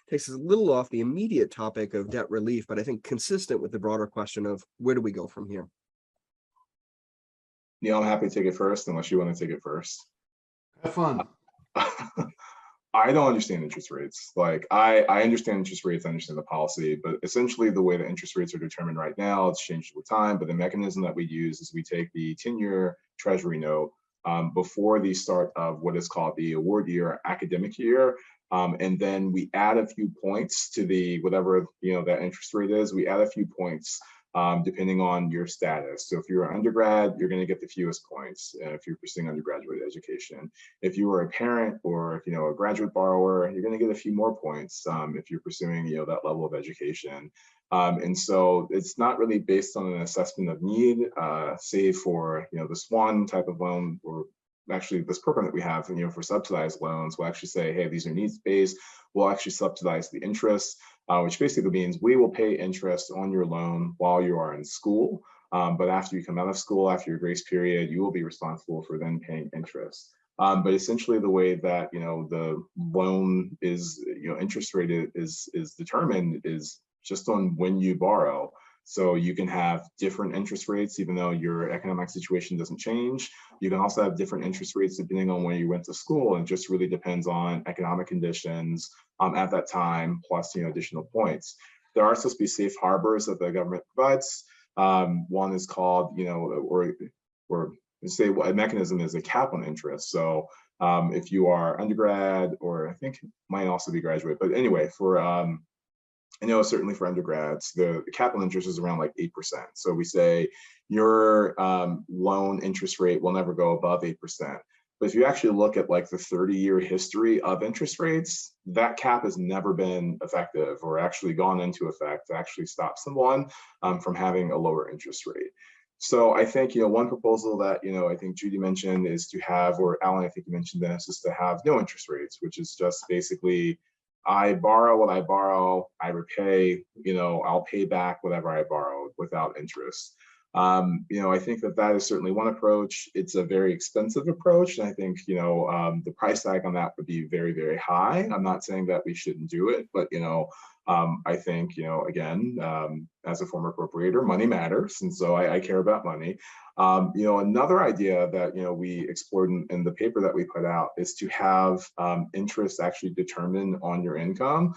Speaker 1: Takes us a little off the immediate topic of debt relief, but I think consistent with the broader question of where do we go from here?
Speaker 3: Neal, I'm happy to take it first, unless you want to take it first.
Speaker 2: Have fun.
Speaker 3: I don't understand interest rates. Like I understand interest rates, I understand the policy, but essentially the way that interest rates are determined right now, it's changed over time. But the mechanism that we use is we take the 10-year Treasury note before the start of what is called the award year, academic year. And then we add a few points to the whatever that interest rate is. We add a few points depending on your status. So if you're an undergrad, you're going to get the fewest points if you're pursuing undergraduate education. If you are a parent or a graduate borrower, you're going to get a few more points if you're pursuing that level of education. And so it's not really based on an assessment of need, save for this one type of loan, or actually this program that we have for subsidized loans will actually say, hey, these are needs-based. We'll actually subsidize the interest, which basically means we will pay interest on your loan while you are in school. But after you come out of school, after your grace period, you will be responsible for then paying interest. But essentially the way that the loan is interest rate is determined is just on when you borrow. So you can have different interest rates, even though your economic situation doesn't change. You can also have different interest rates depending on when you went to school, and it just really depends on economic conditions at that time, plus additional points. There are supposed to be safe harbors that the government provides. One is called, or say a mechanism is a cap on interest. So if you are undergrad, or I think it might also be graduate, but anyway, for certainly for undergrads, the cap on interest is around like 8%. So we say your loan interest rate will never go above 8%. But if you actually look at like the 30-year history of interest rates, that cap has never been effective or actually gone into effect to actually stop someone from having a lower interest rate. So I think, one proposal that, I think Judy mentioned is to have, or Allan, I think you mentioned this, is to have no interest rates, which is just basically, I borrow what I borrow, I repay, I'll pay back whatever I borrowed without interest. I think that is certainly one approach. It's a very expensive approach. And I think, the price tag on that would be very, very high. I'm not saying that we shouldn't do it, but, I think, again, as a former appropriator, money matters. And so I care about money. Another idea that, we explored in the paper that we put out is to have interest actually determined on your income.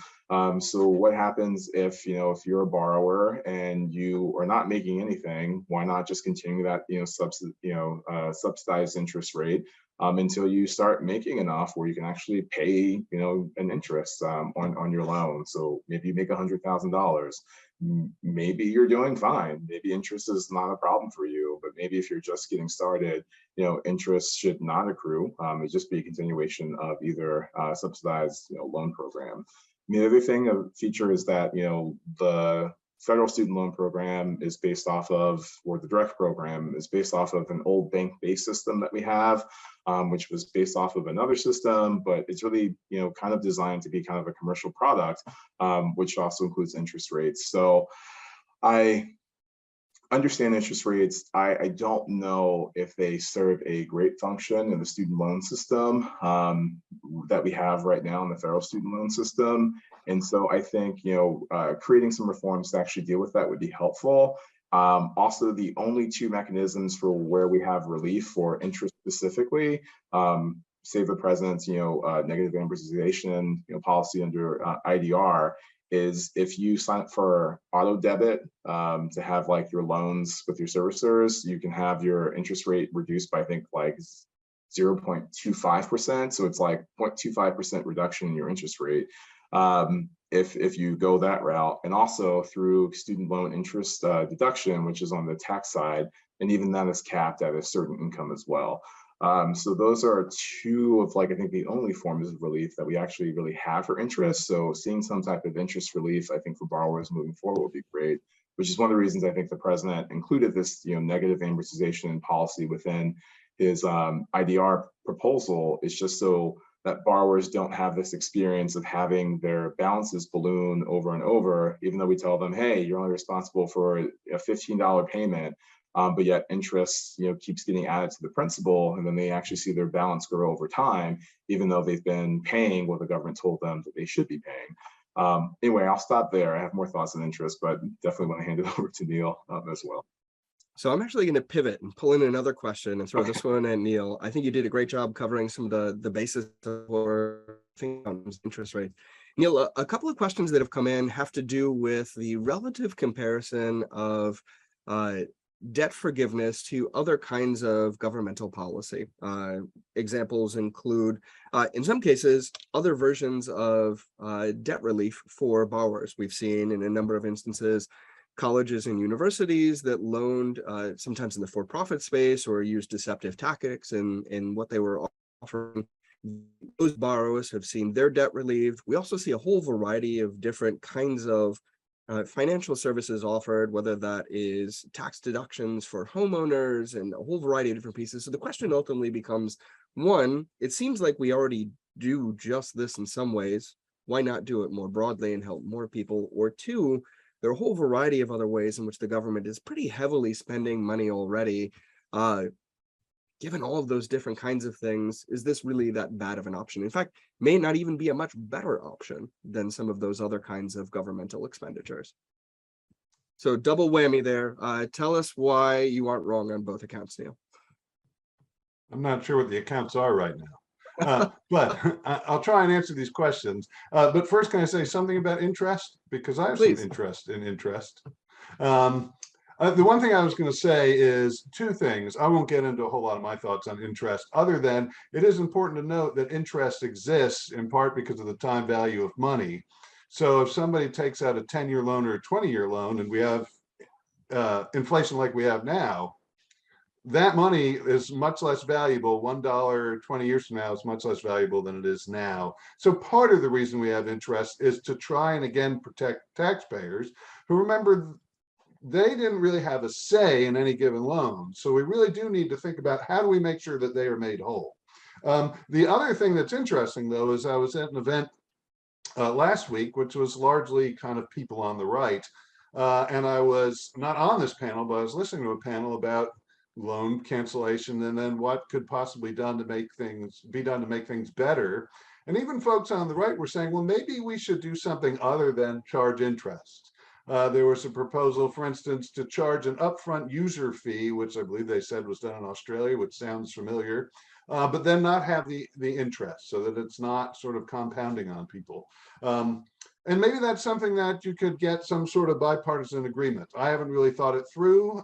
Speaker 3: So what happens if, if you're a borrower and you are not making anything, why not just continue that, subsidized interest rate until you start making enough where you can actually pay, an interest on your loan. So maybe you make $100,000. Maybe you're doing fine. Maybe interest is not a problem for you, but maybe if you're just getting started, interest should not accrue. It just be a continuation of either subsidized, loan program. The other thing, a feature is that, the federal student loan program is based off of, or the direct program is based off of an old bank-based system that we have, which was based off of another system, but it's really, kind of designed to be kind of a commercial product, which also includes interest rates. So I understand interest rates. I don't know if they serve a great function in the student loan system that we have right now in the federal student loan system. And so I think, creating some reforms to actually deal with that would be helpful. Also, the only two mechanisms for where we have relief for interest specifically, save the president's, negative amortization, policy under IDR, is if you sign up for auto debit to have like your loans with your servicers, you can have your interest rate reduced by, I think, like 0.25%. So it's like 0.25% reduction in your interest rate if you go that route. And also through student loan interest deduction, which is on the tax side, and even that is capped at a certain income as well. So those are two of, like, I think the only forms of relief that we actually really have for interest. So seeing some type of interest relief, I think, for borrowers moving forward would be great, which is one of the reasons I think the president included this, negative amortization policy within his IDR proposal, is just so that borrowers don't have this experience of having their balances balloon over and over, even though we tell them, hey, you're only responsible for a $15 payment. But yet interest, keeps getting added to the principal, and then they actually see their balance grow over time, even though they've been paying what the government told them that they should be paying. Anyway, I'll stop there. I have more thoughts on interest, but definitely want to hand it over to Neal as well.
Speaker 1: So I'm actually going to pivot and pull in another question and throw this one at Neal. I think you did a great job covering some of the basis of what interest rate. Neal, a couple of questions that have come in have to do with the relative comparison of debt forgiveness to other kinds of governmental policy. Examples include, in some cases, other versions of debt relief for borrowers. We've seen in a number of instances colleges and universities that loaned, sometimes in the for-profit space, or used deceptive tactics in what they were offering. Those borrowers have seen their debt relieved. We also see a whole variety of different kinds of financial services offered, whether that is tax deductions for homeowners and a whole variety of different pieces. So the question ultimately becomes, one, it seems like we already do just this in some ways. Why not do it more broadly and help more people? Or two, there are a whole variety of other ways in which the government is pretty heavily spending money already. Given all of those different kinds of things, is this really that bad of an option? In fact, may not even be a much better option than some of those other kinds of governmental expenditures. So double whammy there. Tell us why you aren't wrong on both accounts, Neal.
Speaker 2: I'm not sure what the accounts are right now, but I'll try and answer these questions. But first, can I say something about interest? Because I have some interest in interest. The one thing I was going to say is two things. I won't get into a whole lot of my thoughts on interest, other than it is important to note that interest exists in part because of the time value of money. So if somebody takes out a 10-year loan or a 20-year loan, and we have inflation like we have now, that money is much less valuable. $1 20 years from now is much less valuable than it is now. So part of the reason we have interest is to try and again protect taxpayers who, remember, they didn't really have a say in any given loan. So we really do need to think about how do we make sure that they are made whole. The other thing that's interesting, though, is I was at an event last week, which was largely kind of people on the right. And I was not on this panel, but I was listening to a panel about loan cancellation and then what could possibly be done to make things better. And even folks on the right were saying, well, maybe we should do something other than charge interest. There was a proposal, for instance, to charge an upfront user fee, which I believe they said was done in Australia, which sounds familiar, but then not have the interest, so that it's not sort of compounding on people. And maybe that's something that you could get some sort of bipartisan agreement. I haven't really thought it through,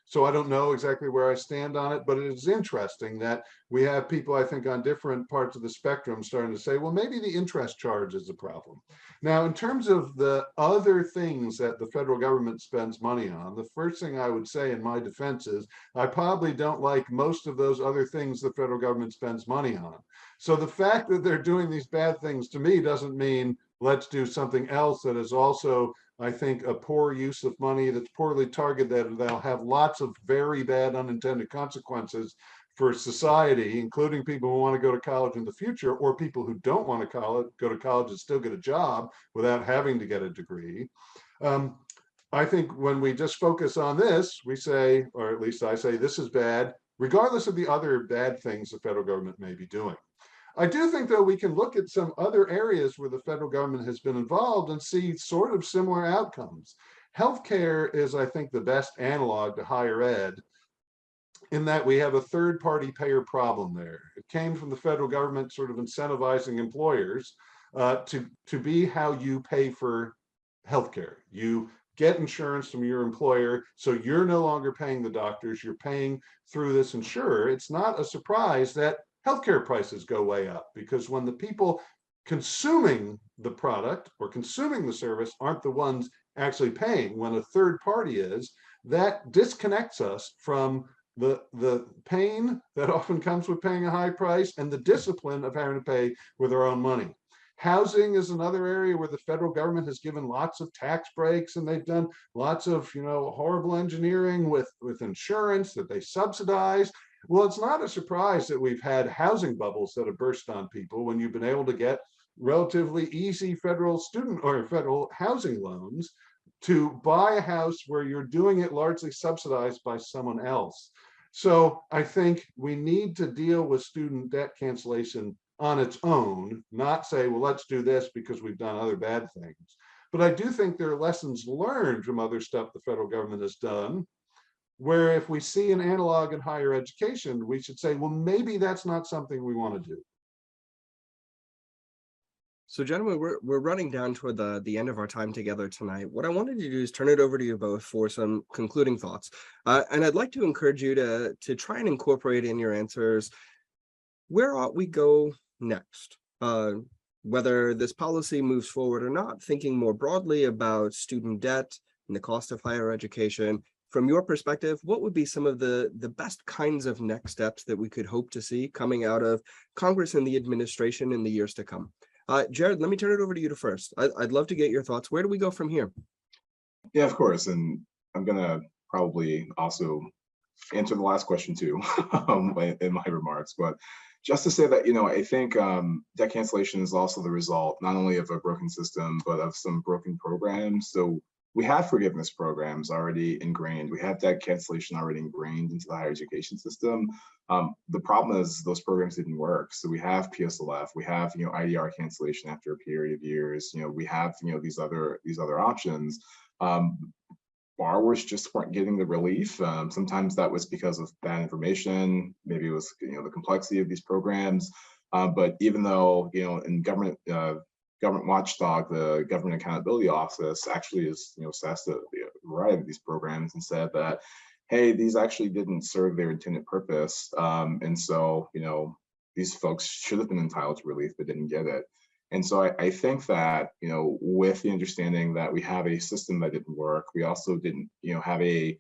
Speaker 2: so I don't know exactly where I stand on it, but it is interesting that we have people, I think, on different parts of the spectrum starting to say, well, maybe the interest charge is a problem. Now, in terms of the other things that the federal government spends money on, the first thing I would say in my defense is I probably don't like most of those other things the federal government spends money on. So the fact that they're doing these bad things to me doesn't mean let's do something else that is also, I think, a poor use of money that's poorly targeted, and that'll have lots of very bad unintended consequences for society, including people who want to go to college in the future, or people who don't want to go to college and still get a job without having to get a degree. I think when we just focus on this, we say, or at least I say, this is bad, regardless of the other bad things the federal government may be doing. I do think, though, we can look at some other areas where the federal government has been involved and see sort of similar outcomes. Healthcare is, I think, the best analog to higher ed in that we have a third-party payer problem there. It came from the federal government sort of incentivizing employers to be how you pay for healthcare. You get insurance from your employer, so you're no longer paying the doctors, you're paying through this insurer. It's not a surprise that healthcare prices go way up, because when the people consuming the product or consuming the service aren't the ones actually paying, when a third party is, that disconnects us from the pain that often comes with paying a high price and the discipline of having to pay with our own money. Housing is another area where the federal government has given lots of tax breaks, and they've done lots of, horrible engineering with insurance that they subsidize. Well, it's not a surprise that we've had housing bubbles that have burst on people when you've been able to get relatively easy federal student or federal housing loans to buy a house where you're doing it largely subsidized by someone else. So I think we need to deal with student debt cancellation on its own, not say, well, let's do this because we've done other bad things. But I do think there are lessons learned from other stuff the federal government has done, where if we see an analog in higher education, we should say, well, maybe that's not something we want to do.
Speaker 1: So gentlemen, we're running down toward the end of our time together tonight. What I wanted to do is turn it over to you both for some concluding thoughts. And I'd like to encourage you to try and incorporate in your answers, where ought we go next? Whether this policy moves forward or not, thinking more broadly about student debt and the cost of higher education. From your perspective, what would be some of the best kinds of next steps that we could hope to see coming out of Congress and the administration in the years to come? Jared, let me turn it over to you first. I'd love to get your thoughts. Where do we go from here?
Speaker 3: Yeah, of course. And I'm going to probably also answer the last question too in my remarks. But just to say that, I think debt cancellation is also the result not only of a broken system, but of some broken programs. So we have forgiveness programs already ingrained. We have debt cancellation already ingrained into the higher education system. The problem is those programs didn't work. So we have PSLF, we have IDR cancellation after a period of years. We have these other options. Borrowers just weren't getting the relief. Sometimes that was because of bad information. Maybe it was the complexity of these programs. But even though in government watchdog, the Government Accountability Office actually is assessed a variety of these programs and said that, hey, these actually didn't serve their intended purpose, and so these folks should have been entitled to relief but didn't get it. And so I think that with the understanding that we have a system that didn't work, we also didn't have a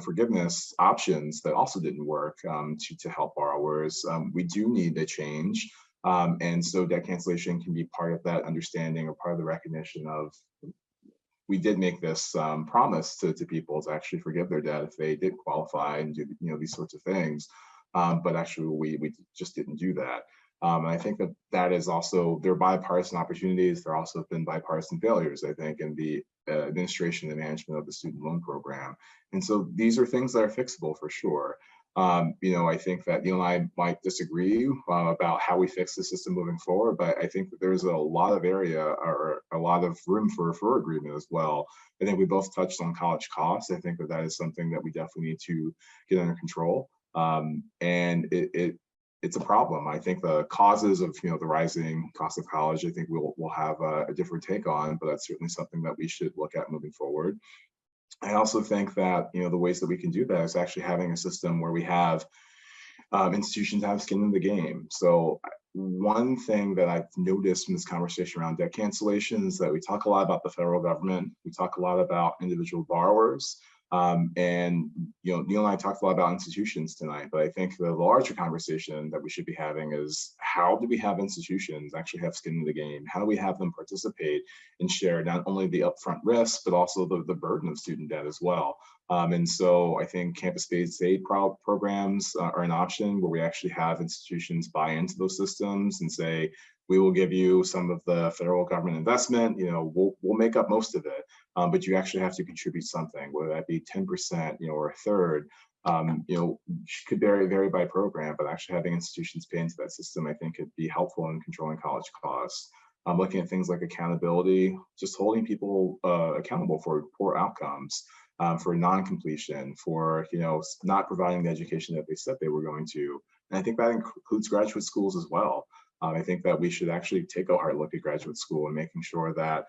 Speaker 3: forgiveness options that also didn't work to help borrowers. We do need a change. And so debt cancellation can be part of that understanding or part of the recognition of we did make this promise to people to actually forgive their debt if they did qualify and do these sorts of things. But actually we just didn't do that. And I think that is also, there are bipartisan opportunities. There also have been bipartisan failures, I think, in the administration and management of the student loan program. And so these are things that are fixable for sure. I think that Neal and I might disagree about how we fix the system moving forward, but I think that there's a lot of area or a lot of room for agreement as well. I think we both touched on college costs. I think that is something that we definitely need to get under control. And it's a problem. I think the causes of the rising cost of college, I think we'll have a different take on, but that's certainly something that we should look at moving forward. I also think that the ways that we can do that is actually having a system where we have institutions have skin in the game. So one thing that I've noticed in this conversation around debt cancellation is that we talk a lot about the federal government, we talk a lot about individual borrowers, and Neal and I talked a lot about institutions tonight, but I think the larger conversation that we should be having is how do we have institutions actually have skin in the game? How do we have them participate and share not only the upfront risk, but also the burden of student debt as well? And so I think campus-based aid programs are an option where we actually have institutions buy into those systems and say, we will give you some of the federal government investment, we'll make up most of it, but you actually have to contribute something, whether that be 10%, or a third, could vary by program, but actually having institutions pay into that system, I think could be helpful in controlling college costs. Looking at things like accountability, just holding people accountable for poor outcomes, for non-completion, for not providing the education that they said they were going to. And I think that includes graduate schools as well. I think that we should actually take a hard look at graduate school and making sure that,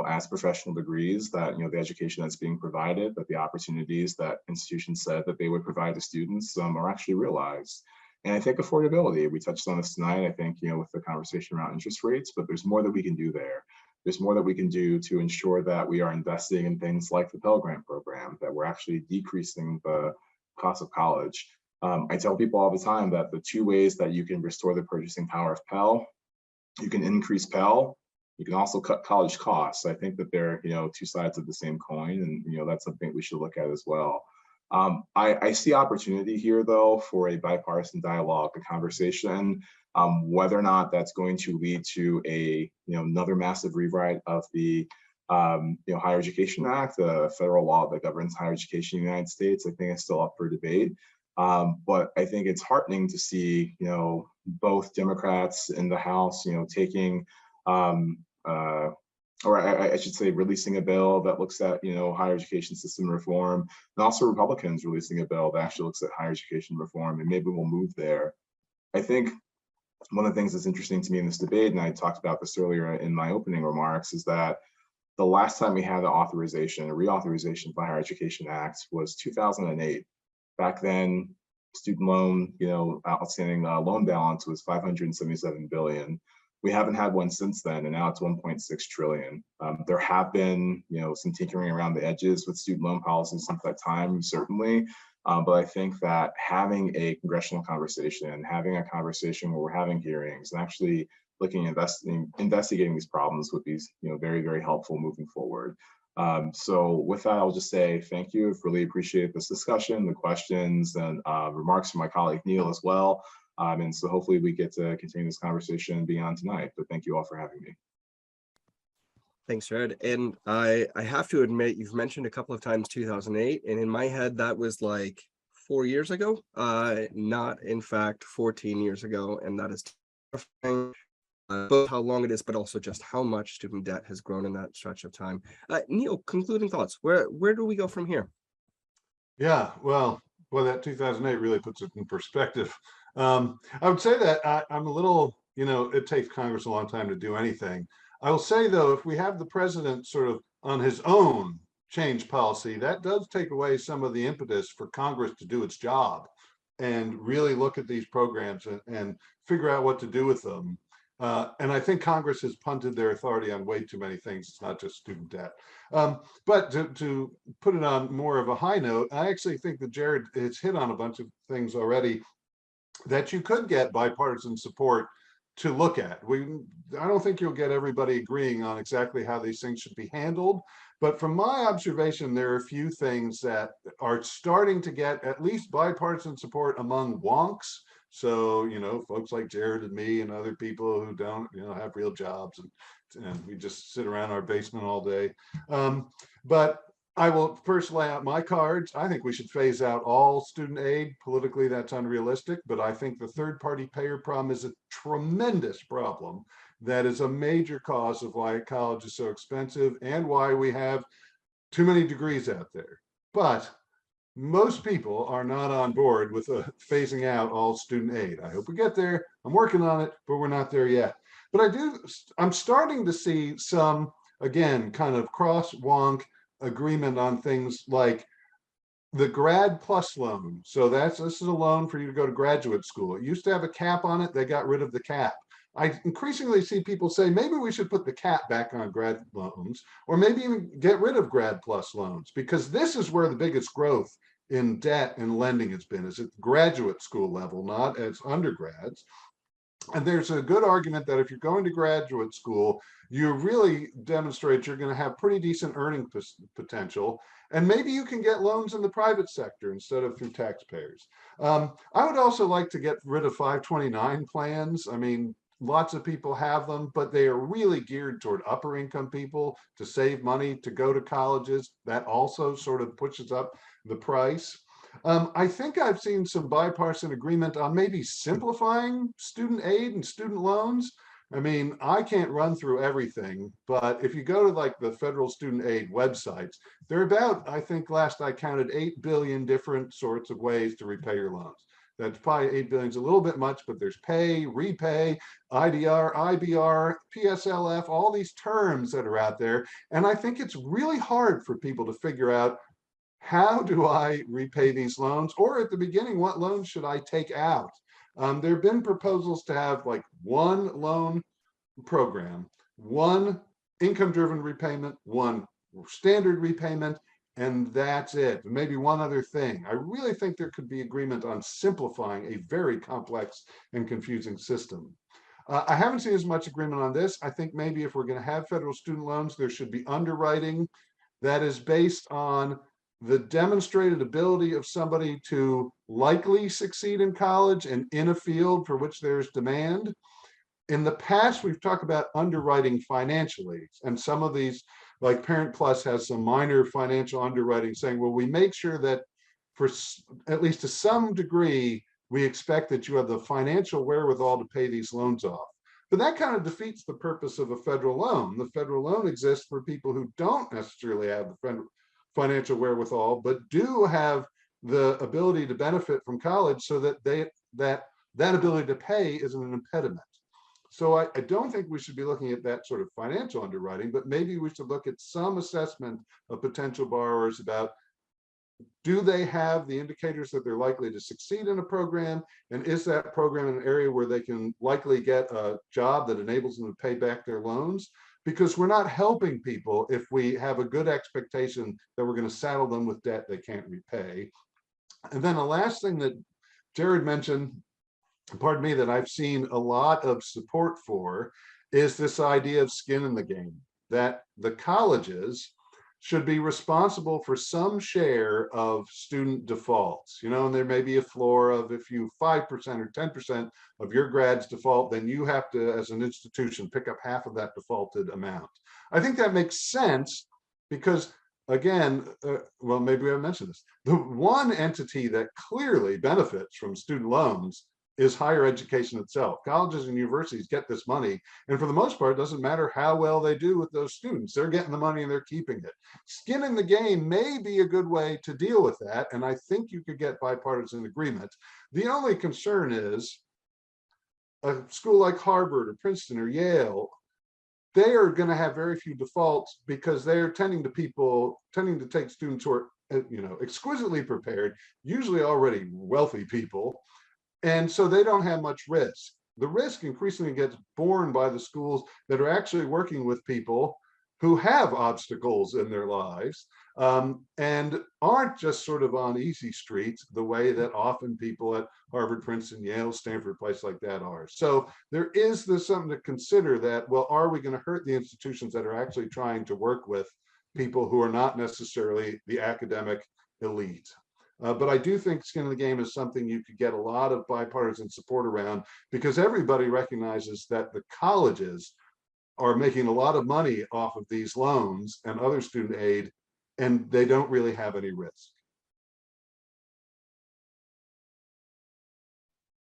Speaker 3: as professional degrees, that, the education that's being provided, that the opportunities that institutions said that they would provide to students are actually realized. And I think affordability, we touched on this tonight, I think, with the conversation around interest rates, but there's more that we can do there. There's more that we can do to ensure that we are investing in things like the Pell Grant program, that we're actually decreasing the cost of college. I tell people all the time that the two ways that you can restore the purchasing power of Pell, you can increase Pell, you can also cut college costs. I think that they're two sides of the same coin, and that's something we should look at as well. I see opportunity here though for a bipartisan dialogue, a conversation, whether or not that's going to lead to a another massive rewrite of the Higher Education Act, the federal law that governs higher education in the United States. I think it's still up for debate. But I think it's heartening to see, both Democrats in the House, taking, or I should say, releasing a bill that looks at, higher education system reform, and also Republicans releasing a bill that actually looks at higher education reform, and maybe we'll move there. I think one of the things that's interesting to me in this debate, and I talked about this earlier in my opening remarks, is that the last time we had a reauthorization of the Higher Education Act was 2008. Back then, student loan, outstanding loan balance was 577 billion. We haven't had one since then, and now it's 1.6 trillion. There have been, some tinkering around the edges with student loan policies since that time, certainly. But I think that having a congressional conversation, having a conversation where we're having hearings and actually looking at investigating these problems would be, very, very helpful moving forward. So with that, I'll just say thank you. I've really appreciated this discussion, the questions, and remarks from my colleague Neal as well. And so hopefully we get to continue this conversation beyond tonight, but thank you all for having me.
Speaker 1: Thanks, Fred. And I have to admit, you've mentioned a couple of times 2008, and in my head, that was like 4 years ago, not in fact 14 years ago. And that is terrifying. Both how long it is, but also just how much student debt has grown in that stretch of time. Neal, concluding thoughts. Where do we go from here?
Speaker 2: Yeah, well, that 2008 really puts it in perspective. I would say that I'm a little, it takes Congress a long time to do anything. I will say, though, if we have the president sort of on his own change policy, that does take away some of the impetus for Congress to do its job and really look at these programs and figure out what to do with them. And I think Congress has punted their authority on way too many things. It's not just student debt. But to put it on more of a high note, I actually think that Jared has hit on a bunch of things already that you could get bipartisan support to look at. I don't think you'll get everybody agreeing on exactly how these things should be handled. But from my observation, there are a few things that are starting to get at least bipartisan support among wonks. So, folks like Jared and me and other people who don't, have real jobs and we just sit around our basement all day. But I will first lay out my cards. I think we should phase out all student aid. Politically, that's unrealistic, but I think the third-party payer problem is a tremendous problem that is a major cause of why college is so expensive and why we have too many degrees out there. But most people are not on board with phasing out all student aid. I hope we get there. I'm working on it, but we're not there yet. But I'm starting to see some, again, kind of cross-wonk agreement on things like the grad plus loan. So this is a loan for you to go to graduate school. It used to have a cap on it. They got rid of the cap. I increasingly see people say maybe we should put the cap back on grad loans, or maybe even get rid of grad plus loans, because this is where the biggest growth in debt and lending has been, is at the graduate school level, not as undergrads. And there's a good argument that if you're going to graduate school, you really demonstrate you're going to have pretty decent earning potential. And maybe you can get loans in the private sector instead of through taxpayers. I would also like to get rid of 529 plans. I mean, lots of people have them, but they are really geared toward upper income people to save money to go to colleges. That also sort of pushes up the price. I think I've seen some bipartisan agreement on maybe simplifying student aid and student loans. I mean, I can't run through everything, but if you go to like the federal student aid websites, there are about, I think last I counted, 8 billion different sorts of ways to repay your loans. That's probably 8 billion is a little bit much, but there's pay, repay, IDR, IBR, PSLF, all these terms that are out there. And I think it's really hard for people to figure out, how do I repay these loans? Or at the beginning, what loans should I take out? There have been proposals to have like one loan program, one income-driven repayment, one standard repayment, and that's it. Maybe one other thing. I really think there could be agreement on simplifying a very complex and confusing system. I haven't seen as much agreement on this. I think maybe if we're going to have federal student loans, there should be underwriting that is based on the demonstrated ability of somebody to likely succeed in college and in a field for which there's demand. In the past, we've talked about underwriting financially, and some of these, like Parent Plus has some minor financial underwriting saying, well, we make sure that for at least to some degree, we expect that you have the financial wherewithal to pay these loans off. But that kind of defeats the purpose of a federal loan. The federal loan exists for people who don't necessarily have the financial wherewithal, but do have the ability to benefit from college, so that that ability to pay isn't an impediment. So I don't think we should be looking at that sort of financial underwriting, but maybe we should look at some assessment of potential borrowers about, do they have the indicators that they're likely to succeed in a program? And is that program in an area where they can likely get a job that enables them to pay back their loans? Because we're not helping people if we have a good expectation that we're going to saddle them with debt they can't repay. And then the last thing that Jared mentioned, pardon me, that I've seen a lot of support for, is this idea of skin in the game, that the colleges should be responsible for some share of student defaults, and there may be a floor of, if you 5% or 10% of your grads default, then you have to, as an institution, pick up half of that defaulted amount. I think that makes sense because, again, well, maybe we haven't mentioned this. The one entity that clearly benefits from student loans is higher education itself. Colleges and universities get this money, and for the most part, it doesn't matter how well they do with those students. They're getting the money and they're keeping it. Skin in the game may be a good way to deal with that, and I think you could get bipartisan agreement. The only concern is a school like Harvard or Princeton or Yale, they are going to have very few defaults because they're tending to take students who are, exquisitely prepared, usually already wealthy people. And so they don't have much risk. The risk increasingly gets borne by the schools that are actually working with people who have obstacles in their lives, and aren't just sort of on easy streets the way that often people at Harvard, Princeton, Yale, Stanford, place like that are. So there is something to consider, that, well, are we going to hurt the institutions that are actually trying to work with people who are not necessarily the academic elite? But I do think skin in the game is something you could get a lot of bipartisan support around, because everybody recognizes that the colleges are making a lot of money off of these loans and other student aid, and they don't really have any risk.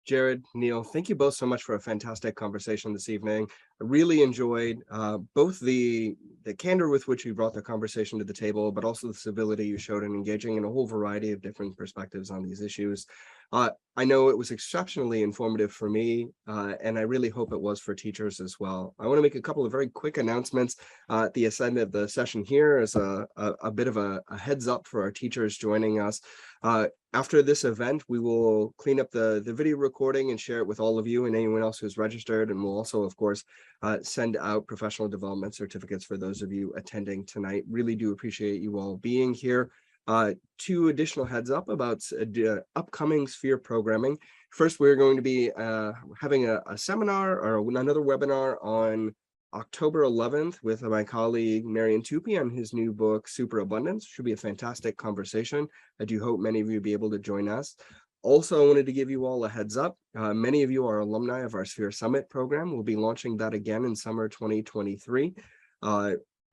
Speaker 1: Jared, Neal, thank you both so much for a fantastic conversation this evening. I really enjoyed both the candor with which you brought the conversation to the table, but also the civility you showed in engaging in a whole variety of different perspectives on these issues. I know it was exceptionally informative for me, and I really hope it was for teachers as well. I want to make a couple of very quick announcements at the end of the session here as a bit of a heads up for our teachers joining us. After this event, we will clean up the video recording and share it with all of you and anyone else who's registered. And we'll also, of course, send out professional development certificates for those of you attending tonight. Really do appreciate you all being here. Two additional heads up about upcoming Sphere programming. First, we're going to be having a seminar or another webinar on October 11th with my colleague Marian Tupy on his new book, Superabundance. Should be a fantastic conversation. I do hope many of you will be able to join us. Also, I wanted to give you all a heads up. Many of you are alumni of our Sphere Summit program. We'll be launching that again in summer 2023.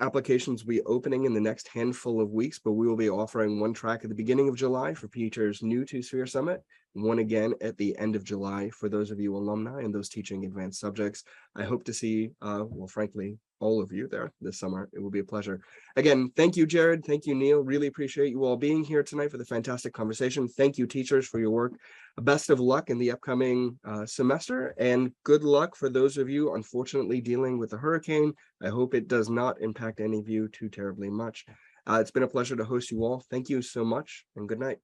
Speaker 1: Applications will be opening in the next handful of weeks, but we will be offering one track at the beginning of July for teachers new to Sphere Summit, and one again at the end of July for those of you alumni and those teaching advanced subjects. I hope to see, well, frankly, all of you there this summer. It will be a pleasure. Again, thank you, Jared. Thank you, Neal. Really appreciate you all being here tonight for the fantastic conversation. Thank you, teachers, for your work. Best of luck in the upcoming semester, and good luck for those of you, unfortunately, dealing with the hurricane. I hope it does not impact any of you too terribly much. It's been a pleasure to host you all. Thank you so much, and good night.